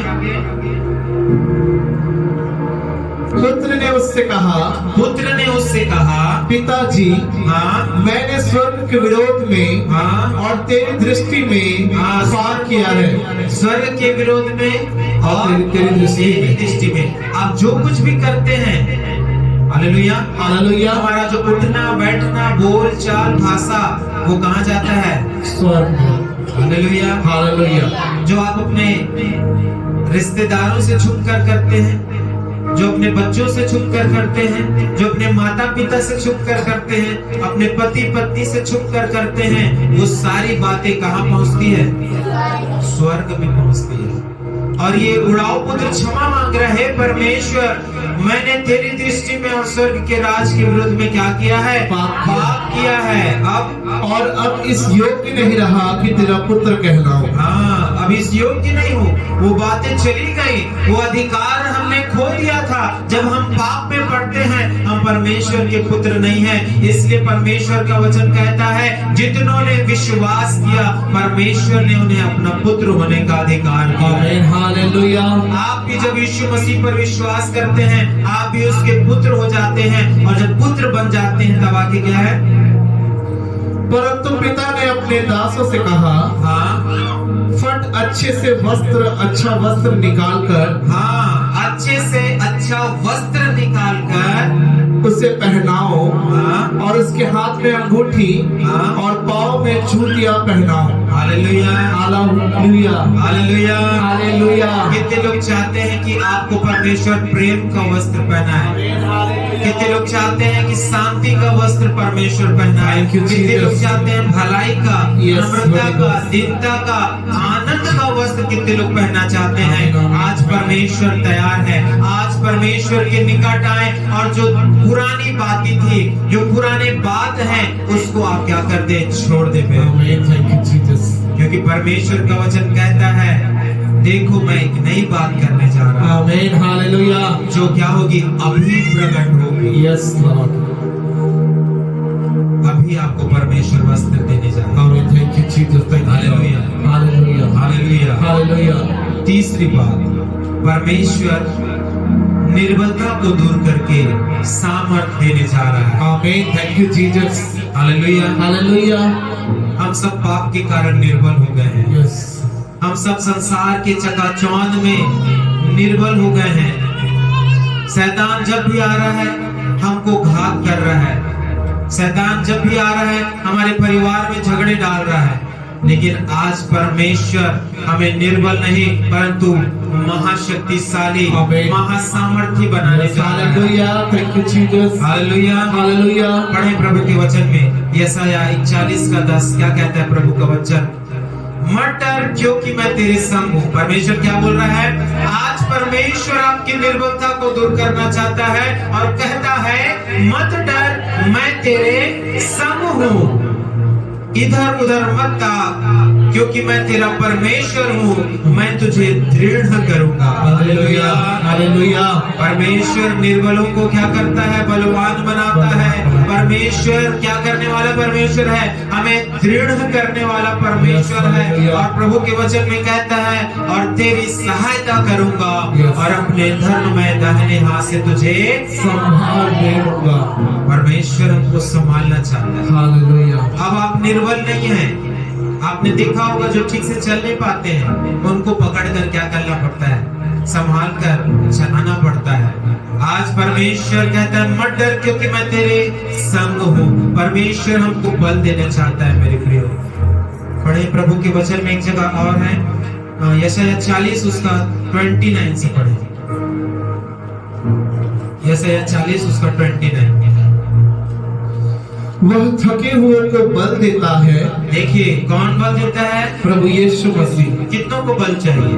पुत्र ने उससे कहा, पुत्र ने उससे कहा, पिताजी, हाँ, मैंने स्वर्ग के विरोध में हाँ, और तेरी दृष्टि में हाँ, पाप किया है। स्वर्ग के विरोध में और तेरी दृष्टि में आप जो कुछ भी करते हैं, हालेलुया, हालेलुया, हमारा जो उठना बैठना बोल चाल भाषा वो कहाँ जाता है, स्वर्ग। Hallelujah, hallelujah. जो आप अपने रिश्तेदारों से छुप कर करते हैं, जो अपने बच्चों से छुप कर करते हैं, जो अपने माता पिता से छुप कर करते हैं, अपने पति पत्नी से छुप कर करते हैं, वो सारी बातें कहाँ पहुंचती है, स्वर्ग में पहुंचती है। और ये उड़ाऊ पुत्र क्षमा मांग रहा है, परमेश्वर मैंने तेरी दृष्टि में और स्वर्ग के राज के विरुद्ध में क्या किया है, पाप किया है। अब इस योग्य नहीं रहा कि तेरा पुत्र कहलाऊं। हाँ, अब इस योग्य नहीं हो, वो बातें चली गई, वो अधिकार हमने खो दिया था। जब हम पाप में पड़ते हैं हम परमेश्वर के पुत्र नहीं हैं। इसलिए परमेश्वर का वचन कहता है, जितनों ने विश्वास किया परमेश्वर ने उन्हें अपना पुत्र होने का अधिकार दिया। हालेलुया। आप भी जब यीशु मसीह पर विश्वास करते हैं आप भी उसके पुत्र हो जाते हैं, और जब पुत्र बन जाते हैं तब आगे क्या है, परंतु पिता ने अपने दासों से कहा, हाँ, फट अच्छे से वस्त्र, अच्छा वस्त्र निकाल कर, हाँ, अच्छे से अच्छा वस्त्र निकाल कर उसे पहनाओ, हाँ, और उसके हाथ में अंगूठी, हाँ, और पाँव में जूतियां पहनाओ। Hallelujah, hallelujah, hallelujah, hallelujah. कितने लोग चाहते हैं कि आपको परमेश्वर प्रेम का वस्त्र पहनाए, कितने लोग चाहते हैं कि शांति का वस्त्र परमेश्वर पहनाए, कितने लोग चाहते हैं भलाई का, नम्रता का, दीनता का, आनंद का वस्त्र कितने लोग पहनना चाहते हैं? आज परमेश्वर तैयार है। आज परमेश्वर के निकट आए और जो पुरानी बातें थी, जो पुराने बात है, उसको आप क्या कर दे? छोड़ दे। क्योंकि परमेश्वर का वचन कहता है, देखो मैं एक नई बात करने जा रहा हूं। आमीन, हालेलुया। जो क्या होगी? अभी प्रकट होगी। Yes Lord. अभी आपको परमेश्वर वस्त्र देने जा रहा है। आमीन, thank you Jesus, thank you. Hallelujah, hallelujah, hallelujah, hallelujah. तीसरी बात, परमेश्वर निर्बलता को दूर करके सामर्थ देने जा रहा है। आमीन, thank you Jesus. Hallelujah, hallelujah. हम सब पाप के कारण निर्बल हो गए हैं। यस। हम सब संसार के चकाचौंध में निर्बल हो गए हैं। शैतान जब भी आ रहा है हमको घात कर रहा है। शैतान जब भी आ रहा है हमारे परिवार में झगड़े डाल रहा है। लेकिन आज परमेश्वर हमें निर्बल नहीं परंतु महाशक्तिशाली, महासामर्थी बनाने जा रहा है। Hallelujah, thank you Jesus. Hallelujah, hallelujah. पढ़े प्रभु के वचन में यशायाह 41 का 10 क्या कहता है प्रभु का वचन? मत डर क्योंकि मैं तेरे संग हूँ। परमेश्वर क्या बोल रहा है? आज परमेश्वर आपकी निर्बलता को दूर करना चाहता है और कहता है मत डर, मैं तेरे संग हूँ। इधर उधर मत ताक क्योंकि मैं तेरा परमेश्वर हूँ, मैं तुझे दृढ़ करूंगा। Hallelujah, hallelujah. परमेश्वर निर्बलों को क्या करता है? बलवान बनाता है। परमेश्वर क्या करने वाला परमेश्वर है? हमें दृढ़ करने वाला परमेश्वर है। और प्रभु के वचन में कहता है और तेरी सहायता करूंगा और अपने धर्म में दाहिने हाथ से तुझे संभाल लूंगा। परमेश्वर हमको संभालना चाहता है। हालेलुया। अब आप निर्बल नहीं हैं। आपने देखा होगा जो ठीक से चल नहीं पाते हैं उनको पकड़कर क्या करना पड़ता है? संभाल कर चलाना पड़ता है। आज परमेश्वर कहता है मत डर क्योंकि मैं तेरे संग हूँ। परमेश्वर हमको बल देना चाहता है मेरे प्रियो। पढ़े प्रभु के वचन में एक जगह और है, यशायाह 40 उसका 29 से पढ़े। यशायाह 40 उसका 29। वह थके हुए को बल देता है। देखिए कौन बल देता है? प्रभु यीशु मसीह। कितनों को बल चाहिए?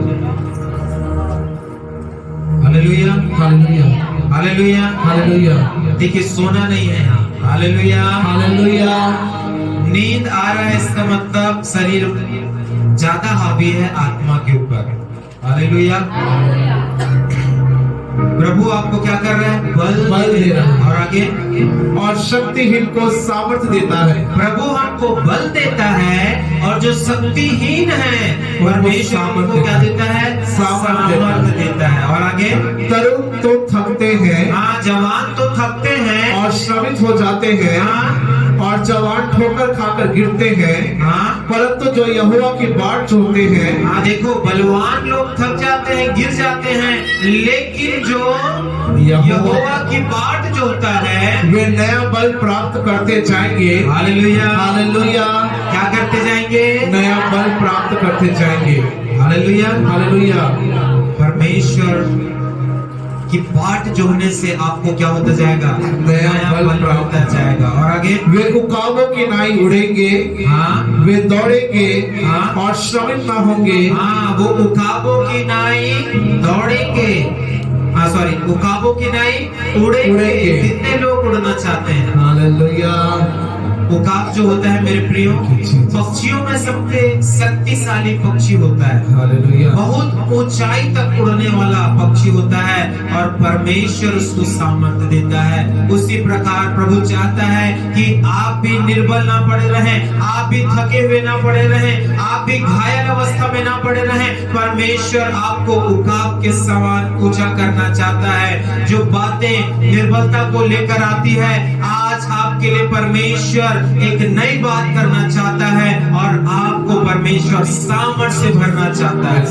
Hallelujah, hallelujah, hallelujah, hallelujah. देखिए सोना नहीं है यहाँ। Hallelujah, hallelujah. नींद आ रहा है इसका मतलब शरीर ज्यादा हावी है आत्मा के ऊपर। हालेलुया। प्रभु आपको क्या कर रहा है? बल दे रहा है। और आगे और शक्तिहीन को सामर्थ देता है। प्रभु हमको बल देता है और जो शक्तिहीन है परमेश्वर हमको क्या देता है? सामर्थ देता है। और आगे तरुण तो थकते हैं। हाँ, जवान तो थकते हैं और श्रमित हो जाते हैं। हाँ, और जवान ठोकर खाकर गिरते हैं। हाँ, परंतु जो यहोवा की बाट जोहते हैं। हाँ, देखो बलवान लोग थक जाते हैं, गिर जाते हैं, लेकिन जो यहोवा की बाट जोहता है वे नया बल प्राप्त करते जाएंगे। Hallelujah, hallelujah. क्या करते जाएंगे? नया बल प्राप्त करते जाएंगे। Hallelujah, hallelujah. परमेश्वर की बाट जोड़ने से आपको क्या होता जाएगा? नया बल प्राप्त होता जाएगा। और आगे वे उकाबों की नाई उड़ेंगे। हाँ, वे दौड़ेंगे हाँ, और श्रमित ना होंगे। हाँ, वो उकाबों की नाई दौड़ेंगे। हाँ सॉरी, उकाबों की नाई उड़ेंगे। कितने लोग उड़ना चाहते हैं? हालेलुया। उकाब जो होता है मेरे प्रियो पक्षियों में सबसे शक्तिशाली पक्षी होता है। हालेलुया। बहुत ऊंचाई तक उड़ने वाला पक्षी होता है और परमेश्वर उसको सामर्थ्य देता है। उसी प्रकार प्रभु चाहता है कि आप भी निर्बल ना पड़े रहें, आप भी थके हुए ना पड़े रहें, आप भी घायल अवस्था में ना पड़े रहें। परमेश्वर आपको उकाब के समान ऊंचा करना चाहता है। जो बातें निर्बलता को लेकर आती है आज आपके लिए परमेश्वर एक नई बात करना चाहता है और आपको परमेश्वर सामर्थ से भरना चाहता है।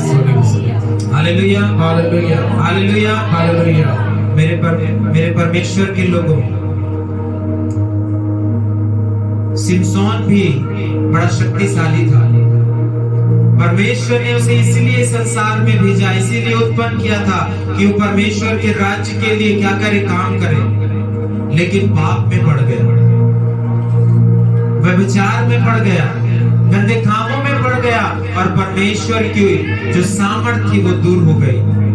Hallelujah, hallelujah, hallelujah, hallelujah. मेरे परमेश्वर के लोगों, सिमसोन भी बड़ा शक्तिशाली था। परमेश्वर ने उसे इसलिए संसार में भेजा, इसीलिए उत्पन्न किया था कि वो परमेश्वर के राज्य के लिए क्या करे? काम करे। लेकिन पाप में पड़ गया, व्यभिचार में पड़ गया, गंदे कामों में पड़ बढ़ गया और परमेश्वर की जो सामर्थ थी वो दूर हो गई।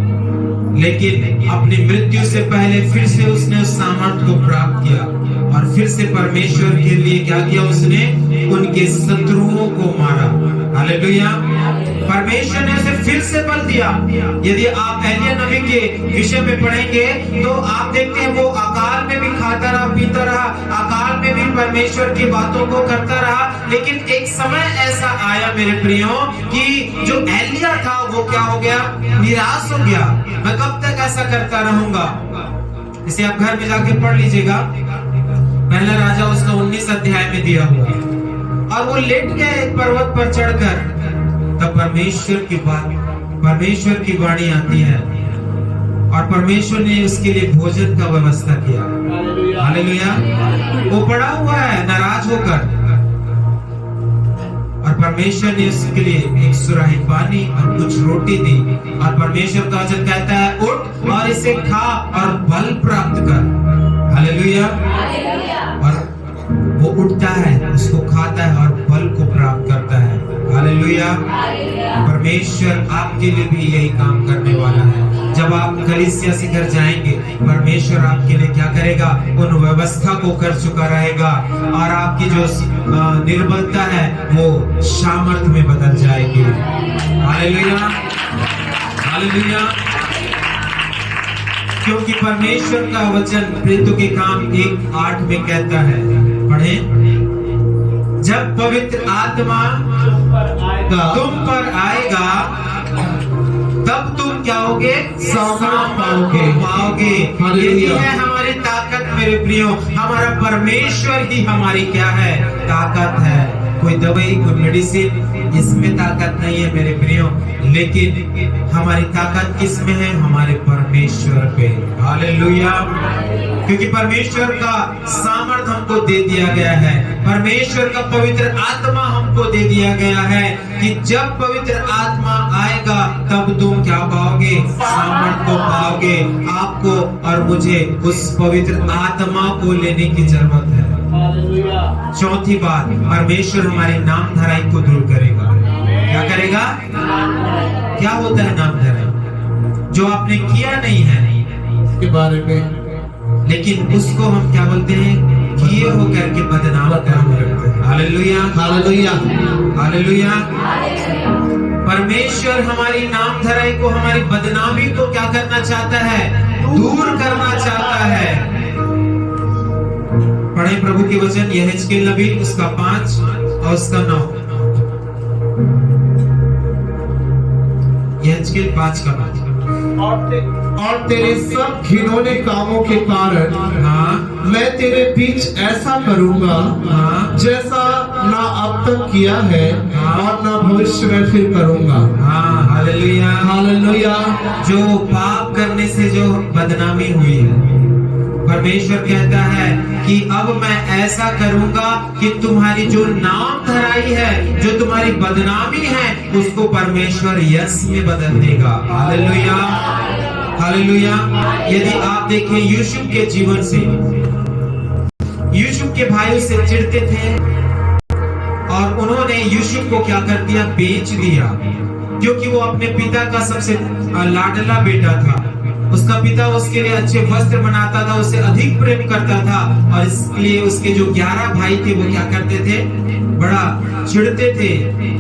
लेकिन अपनी मृत्यु से पहले फिर से उसने उस सामर्थ को प्राप्त किया और फिर से परमेश्वर के लिए क्या किया, उसने उनके शत्रुओं को मारा। हालेलुया। परमेश्वर ने उसे फिर से बल दिया। यदि आप एलिया नबी के विषय में पढ़ेंगे तो आप देखते हैं वो अकाल में भी खाता रहा, पीता रहा, अकाल में भी परमेश्वर की बातों को करता रहा। लेकिन एक समय ऐसा आया मेरे प्रियो कि जो एलिया था वो क्या हो गया, निराश हो गया। मैं कब तक ऐसा करता रहूंगा। इसे आप घर में जाके पढ़ लीजिएगा, पहला राजा उसका 19 अध्याय में दिया हुआ। और वो लेट गए एक पर्वत पर चढ़कर, तब परमेश्वर की वाणी आती है और परमेश्वर ने उसके लिए भोजन का व्यवस्था किया। हालेलुया। वो पड़ा हुआ है नाराज होकर और परमेश्वर ने उसके लिए एक सुराही पानी और कुछ रोटी दी और परमेश्वर का वचन कहता है, उठ और इसे खा और बल प्राप्त कर। हालेलुया। और वो उठता है, उसको खाता है और बल को प्राप्त करता है। हालेलुया। परमेश्वर आपके लिए भी यही काम करने वाला है। जब आप कलीसिया से घर जाएंगे, परमेश्वर आपके लिए क्या करेगा, उन व्यवस्था को कर चुका रहेगा और आपकी जो निर्बलता है वो सामर्थ में बदल जाएगी। हालेलुया। हालेलुया। क्योंकि परमेश्वर का वचन प्रेरितों के काम 1:8 में कहता है, पढ़े, जब पवित्र आत्मा तुम पर आएगा तब तुम क्या होगे, सामर्थ पाओगे। यही है हमारी ताकत मेरे प्रियो। हमारा परमेश्वर ही हमारी क्या है, ताकत है। कोई दवाई, कोई मेडिसिन, इसमें ताकत नहीं है मेरे प्रियो। लेकिन हमारी ताकत किसमें है, हमारे परमेश्वर पे। हालेलुया। क्योंकि परमेश्वर का सामर्थ हमको दे दिया गया है, परमेश्वर का पवित्र आत्मा हमको दे दिया गया है कि जब पवित्र आत्मा आएगा तब तुम क्या पाओगे, सामर्थ को पाओगे। आपको और मुझे उस पवित्र आत्मा को लेने की जरूरत है। चौथी बात, परमेश्वर हमारी नाम धराई को दूर करेगा। क्या करेगा? क्या होता है नाम धराई? जो आपने किया नहीं है के बारे में, लेकिन उसको हम क्या बोलते हैं, किए हो करके बदनाम करते हैं। हालेलुया। हालेलुया। हालेलुया। परमेश्वर हमारी नाम धराई को, हमारी बदनामी को क्या करना चाहता है, दूर करना चाहता है। पढ़े प्रभु के वचन, यहेजकेल नबी उसका 5 और उसका 9। यहेजकेल 5 का 9। और तेरे सब घिनौने कामों के कारण मैं तेरे बीच ऐसा करूंगा जैसा ना अब तक किया है और ना भविष्य में फिर करूंगा। हालेलुया। हालेलुया। जो पाप करने से जो बदनामी हुई है, परमेश्वर कहता है कि अब मैं ऐसा करूंगा कि तुम्हारी जो नाम धराई है, जो तुम्हारी बदनामी है, उसको परमेश्वर यश में बदल देगा। हालेलुया। हालेलुया। यदि आप देखें यूसुफ के जीवन से, यूसुफ के भाई से चिढ़ते थे और उन्होंने यूसुफ को क्या कर दिया, बेच दिया, क्योंकि वो अपने पिता का सबसे लाडला बेटा था। उसका पिता उसके लिए अच्छे वस्त्र बनाता था, उसे अधिक प्रेम करता था और इसलिए उसके जो 11 भाई थे वो क्या करते थे, बड़ा चिढ़ते थे,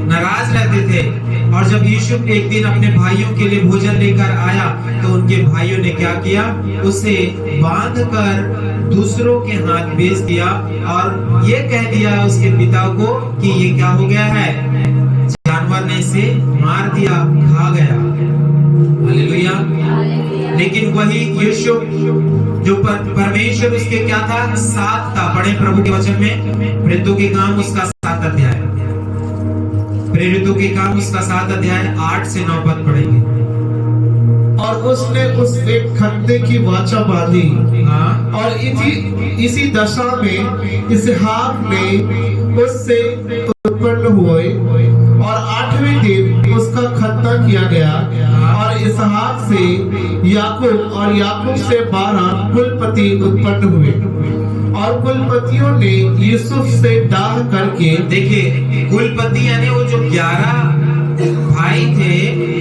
नाराज रहते थे। और जब यूसुफ एक दिन अपने भाइयों के लिए भोजन लेकर आया तो उनके भाइयों ने क्या किया, उसे बांधकर दूसरों के हाथ बेच दिया और ये कह दिया उसके पिता को कि ये क्या हो गया है, जानवर ने इसे मार दिया, खा गया। हालेलुया। लेकिन वही यूसुफ जो परमेश्वर उसके क्या था, साथ था। पढ़े प्रभु के वचन में, प्रेरितों के काम उसका 7 अध्याय, प्रेरितों के काम उसका 7 अध्याय 8 से 9 पद पढ़ेंगे। और उसने उस एक खंडे की वाचा बांधी। और इसी दशा में इसहाक ने उससे उत्पन्न हुए और 8वें दिन उसका उसका खतना किया गया और इसहाक से याकूब और याकूब से 12 कुलपति उत्पन्न हुए और कुलपतियों ने यूसुफ से डाह करके देखिए, कुलपति यानी वो जो 11 भाई थे,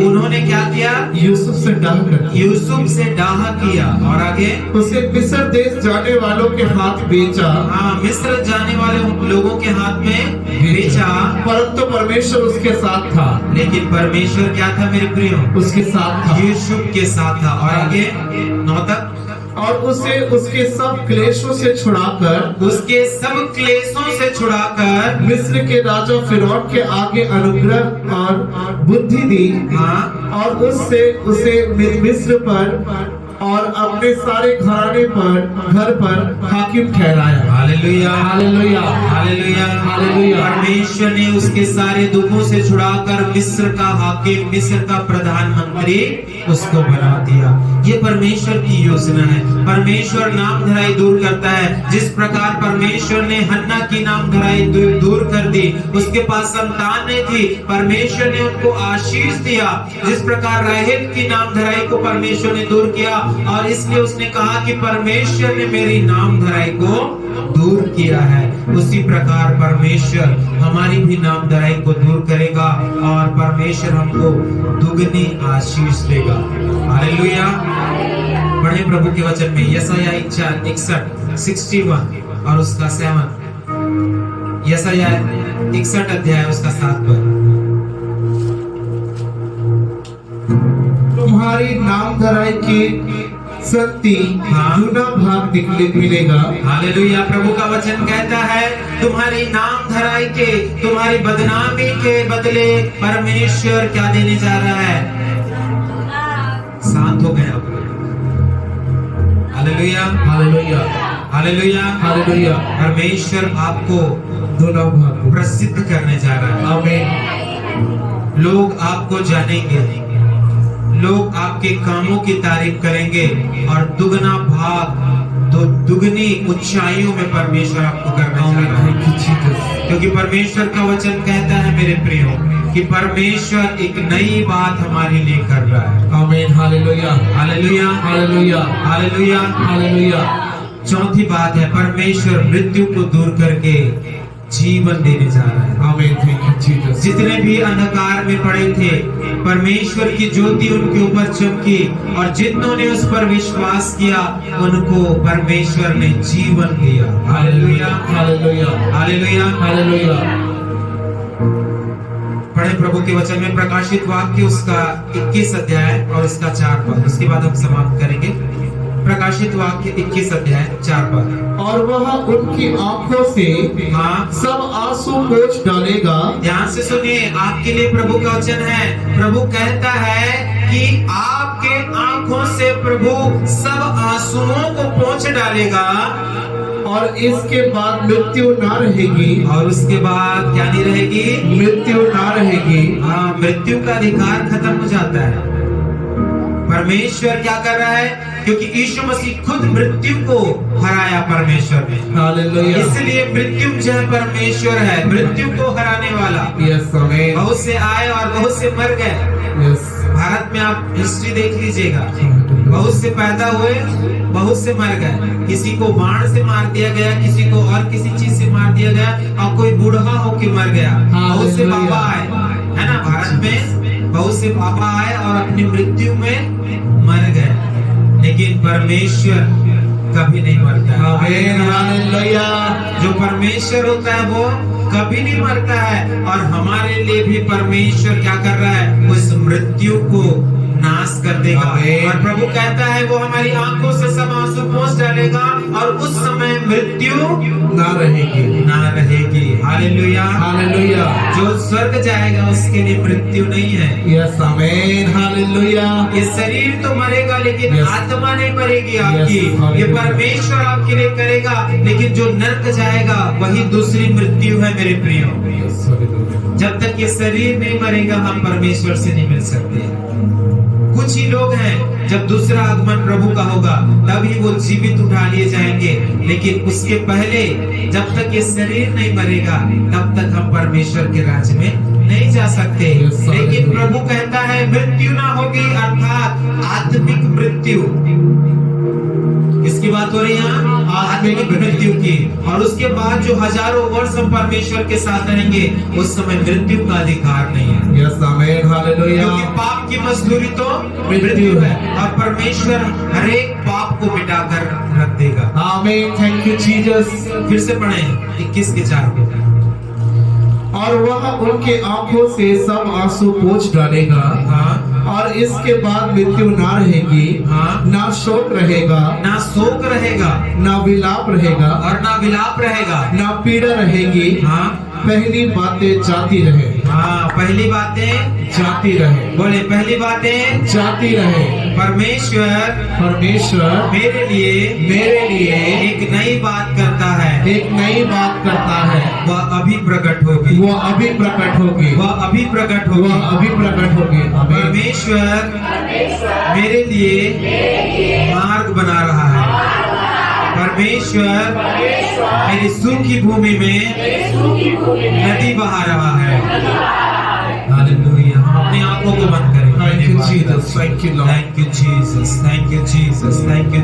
उन्होंने क्या किया? यूसुफ से डाह कर यूसुफ से डाह किया और आगे उसे मिस्र देश जाने वालों के हाथ बेचा। हाँ, मिस्र जाने वाले लोगों के हाथ में बेचा, परंतु परमेश्वर उसके साथ था। लेकिन परमेश्वर क्या था मेरे प्रियो? उसके साथ था, यूसुफ के साथ था। और आगे 9 तक, और उसे उसके सब क्लेशों से छुड़ाकर उसके सब क्लेशों से छुड़ाकर मिस्र के राजा फिरौन के आगे अनुग्रह और बुद्धि दी। हाँ, और उससे उसे मिस्र पर और अपने सारे घर पर हाकिम ठहराया। Hallelujah, hallelujah, hallelujah, hallelujah. परमेश्वर ने उसके सारे दुखों से छुड़ाकर मिस्र का हाकिम, मिस्र का प्रधानमंत्री उसको बना दिया। ये परमेश्वर की योजना है। परमेश्वर नाम धराई दूर करता है। जिस प्रकार परमेश्वर ने हन्ना की नाम धराई दूर कर दी, उसके पास संतान नहीं थी, परमेश्वर ने उनको आशीष दिया। जिस प्रकार राहेल की नाम धराई को परमेश्वर ने दूर किया, और इसलिए उसने कहा कि परमेश्वर ने मेरी नाम धराई को दूर किया है, उसी प्रकार परमेश्वर हमारी भी नाम धराई को दूर करेगा और परमेश्वर हमको दुगनी आशीष देगा। हालेलुया। पढ़े प्रभु के वचन में यशायाह 61 और उसका 7, यशायाह 61 अध्याय उसका 7 पद। तुम्हारी नाम धराई की शक्ति दूना भाग मिलेगा। हालेलुया। प्रभु का वचन कहता है तुम्हारी नाम धराई के, तुम्हारी बदनामी के बदले परमेश्वर क्या देने जा रहा है? शांत हो गए आप। Hallelujah, hallelujah, hallelujah, hallelujah. परमेश्वर आपको दूना भाग प्रसिद्ध करने जा रहा है। आमीन। लोग आपको जानेंगे, लोग आपके कामों की तारीफ करेंगे और दुगना भाग, दुगनी ऊंचाइयों में परमेश्वर आपको करने जा रहा है। क्योंकि परमेश्वर का वचन कहता है मेरे प्रियो कि परमेश्वर एक नई बात हमारे लिए कर रहा है। आमीन। Hallelujah, hallelujah, hallelujah, hallelujah, hallelujah. चौथी बात है परमेश्वर मृत्यु को दूर करके जीवन देने जा रहा है। आमीन। Thank you Jesus. जितने भी अंधकार में पड़े थे, परमेश्वर की ज्योति उनके ऊपर चमकी और जितनों उस पर विश्वास किया उनको परमेश्वर ने जीवन दिया। Hallelujah, hallelujah, hallelujah, hallelujah. पढ़े प्रभु के वचन में प्रकाशित वाक्य उसका 21 अध्याय और इसका 4 पद। उसके बाद हम समाप्त करेंगे। प्रकाशित वाक्य 21 अध्याय 4 पद। और वह उनकी आंखों से हाँ, सब आंसू पोंछ डालेगा। ध्यान से सुनिए, आपके लिए प्रभु का वचन है। प्रभु कहता है कि आपके आंखों से प्रभु सब आंसुओं को पोंछ डालेगा और इसके बाद मृत्यु ना रहेगी। और उसके बाद क्या नहीं रहेगी? मृत्यु ना रहेगी। हाँ, मृत्यु का अधिकार खत्म हो जाता है। परमेश्वर क्या कर रहा है? क्योंकि यीशु मसीह खुद मृत्यु को हराया परमेश्वर ने। हालेलुया। इसलिए मृत्युंजय परमेश्वर है, मृत्यु को हराने वाला। यस, आमीन। बहुत से आए और बहुत से मर गए। यस। भारत में आप हिस्ट्री देख लीजिएगा, बहुत से पैदा हुए, बहुत से मर गए। किसी को बाण से मार दिया गया, किसी को और किसी चीज से मार दिया गया, और कोई बूढ़ा होके मर गया। बहुत से बाबा आए, है ना, भारत में बहुत से बाबा आए और अपनी मृत्यु में मर गए। लेकिन परमेश्वर कभी नहीं मरता है। आमीन। हालेलुया। जो परमेश्वर होता है वो कभी नहीं मरता है। और हमारे लिए भी परमेश्वर क्या कर रहा है? उस मृत्यु को नाश कर देगा। और प्रभु कहता है वो हमारी आंखों से सब आंसू पोंछ डालेगा और उस समय मृत्यु ना रहेगी, ना रहेगी। Hallelujah, hallelujah. जो स्वर्ग जाएगा उसके लिए मृत्यु नहीं है। यस, आमीन। हालेलुया। ये शरीर तो मरेगा लेकिन Yes. आत्मा नहीं मरेगी आपकी। Yes, hallelujah. ये परमेश्वर आपके लिए करेगा। लेकिन जो नरक जाएगा वही दूसरी मृत्यु है मेरे प्रियो। Yes, hallelujah. जब तक ये शरीर नहीं मरेगा हम परमेश्वर से नहीं मिल सकते। कुछ ही लोग हैं जब दूसरा आगमन प्रभु का होगा तभी वो जीवित उठा लिए जाएंगे। लेकिन उसके पहले जब तक ये शरीर नहीं मरेगा तब तक हम परमेश्वर के राज्य में नहीं जा सकते। Yes, sir. लेकिन प्रभु कहता है मृत्यु ना होगी, अर्थात आत्मिक मृत्यु। किसकी बात हो रही है यहाँ? आत्मिक मृत्यु की। और उसके बाद जो हजारों वर्ष हम परमेश्वर के साथ रहेंगे, उस समय मृत्यु का अधिकार नहीं है। Yes amen hallelujah. क्योंकि पाप की मजदूरी तो मृत्यु है, और परमेश्वर हरेक पाप को मिटाकर रख देगा। आमीन, थैंक यू जीसस। फिर से पढ़ें 21 के 4 पे। और वह उनके आंखों से सब आंसू पोंछ डालेगा, हाँ, और इसके बाद मृत्यु ना रहेगी, हाँ, ना शोक रहेगा, ना शोक रहेगा, ना विलाप रहेगा, और ना विलाप रहेगा, ना पीड़ा रहेगी। हाँ, पहली बातें जाती रहे, हाँ, पहली बातें जाती रहे, बोले, पहली बातें जाती रहे। परमेश्वर मेरे लिए एक नई बात करता है, एक नई बात करता है। वह अभी प्रकट होगी, वह अभी प्रकट होगी, वह अभी प्रकट होगी, वह अभी प्रकट होगी। आमीन। परमेश्वर मेरे लिए मार्ग बना रहा है। परमेश्वर मेरी सूखी भूमि में नदी बहा रहा है। हालेलुया। हम अपनी आंखों को बंद करें। Thank you, Jesus. Thank you, Lord. Thank you Jesus, thank you Jesus, thank you.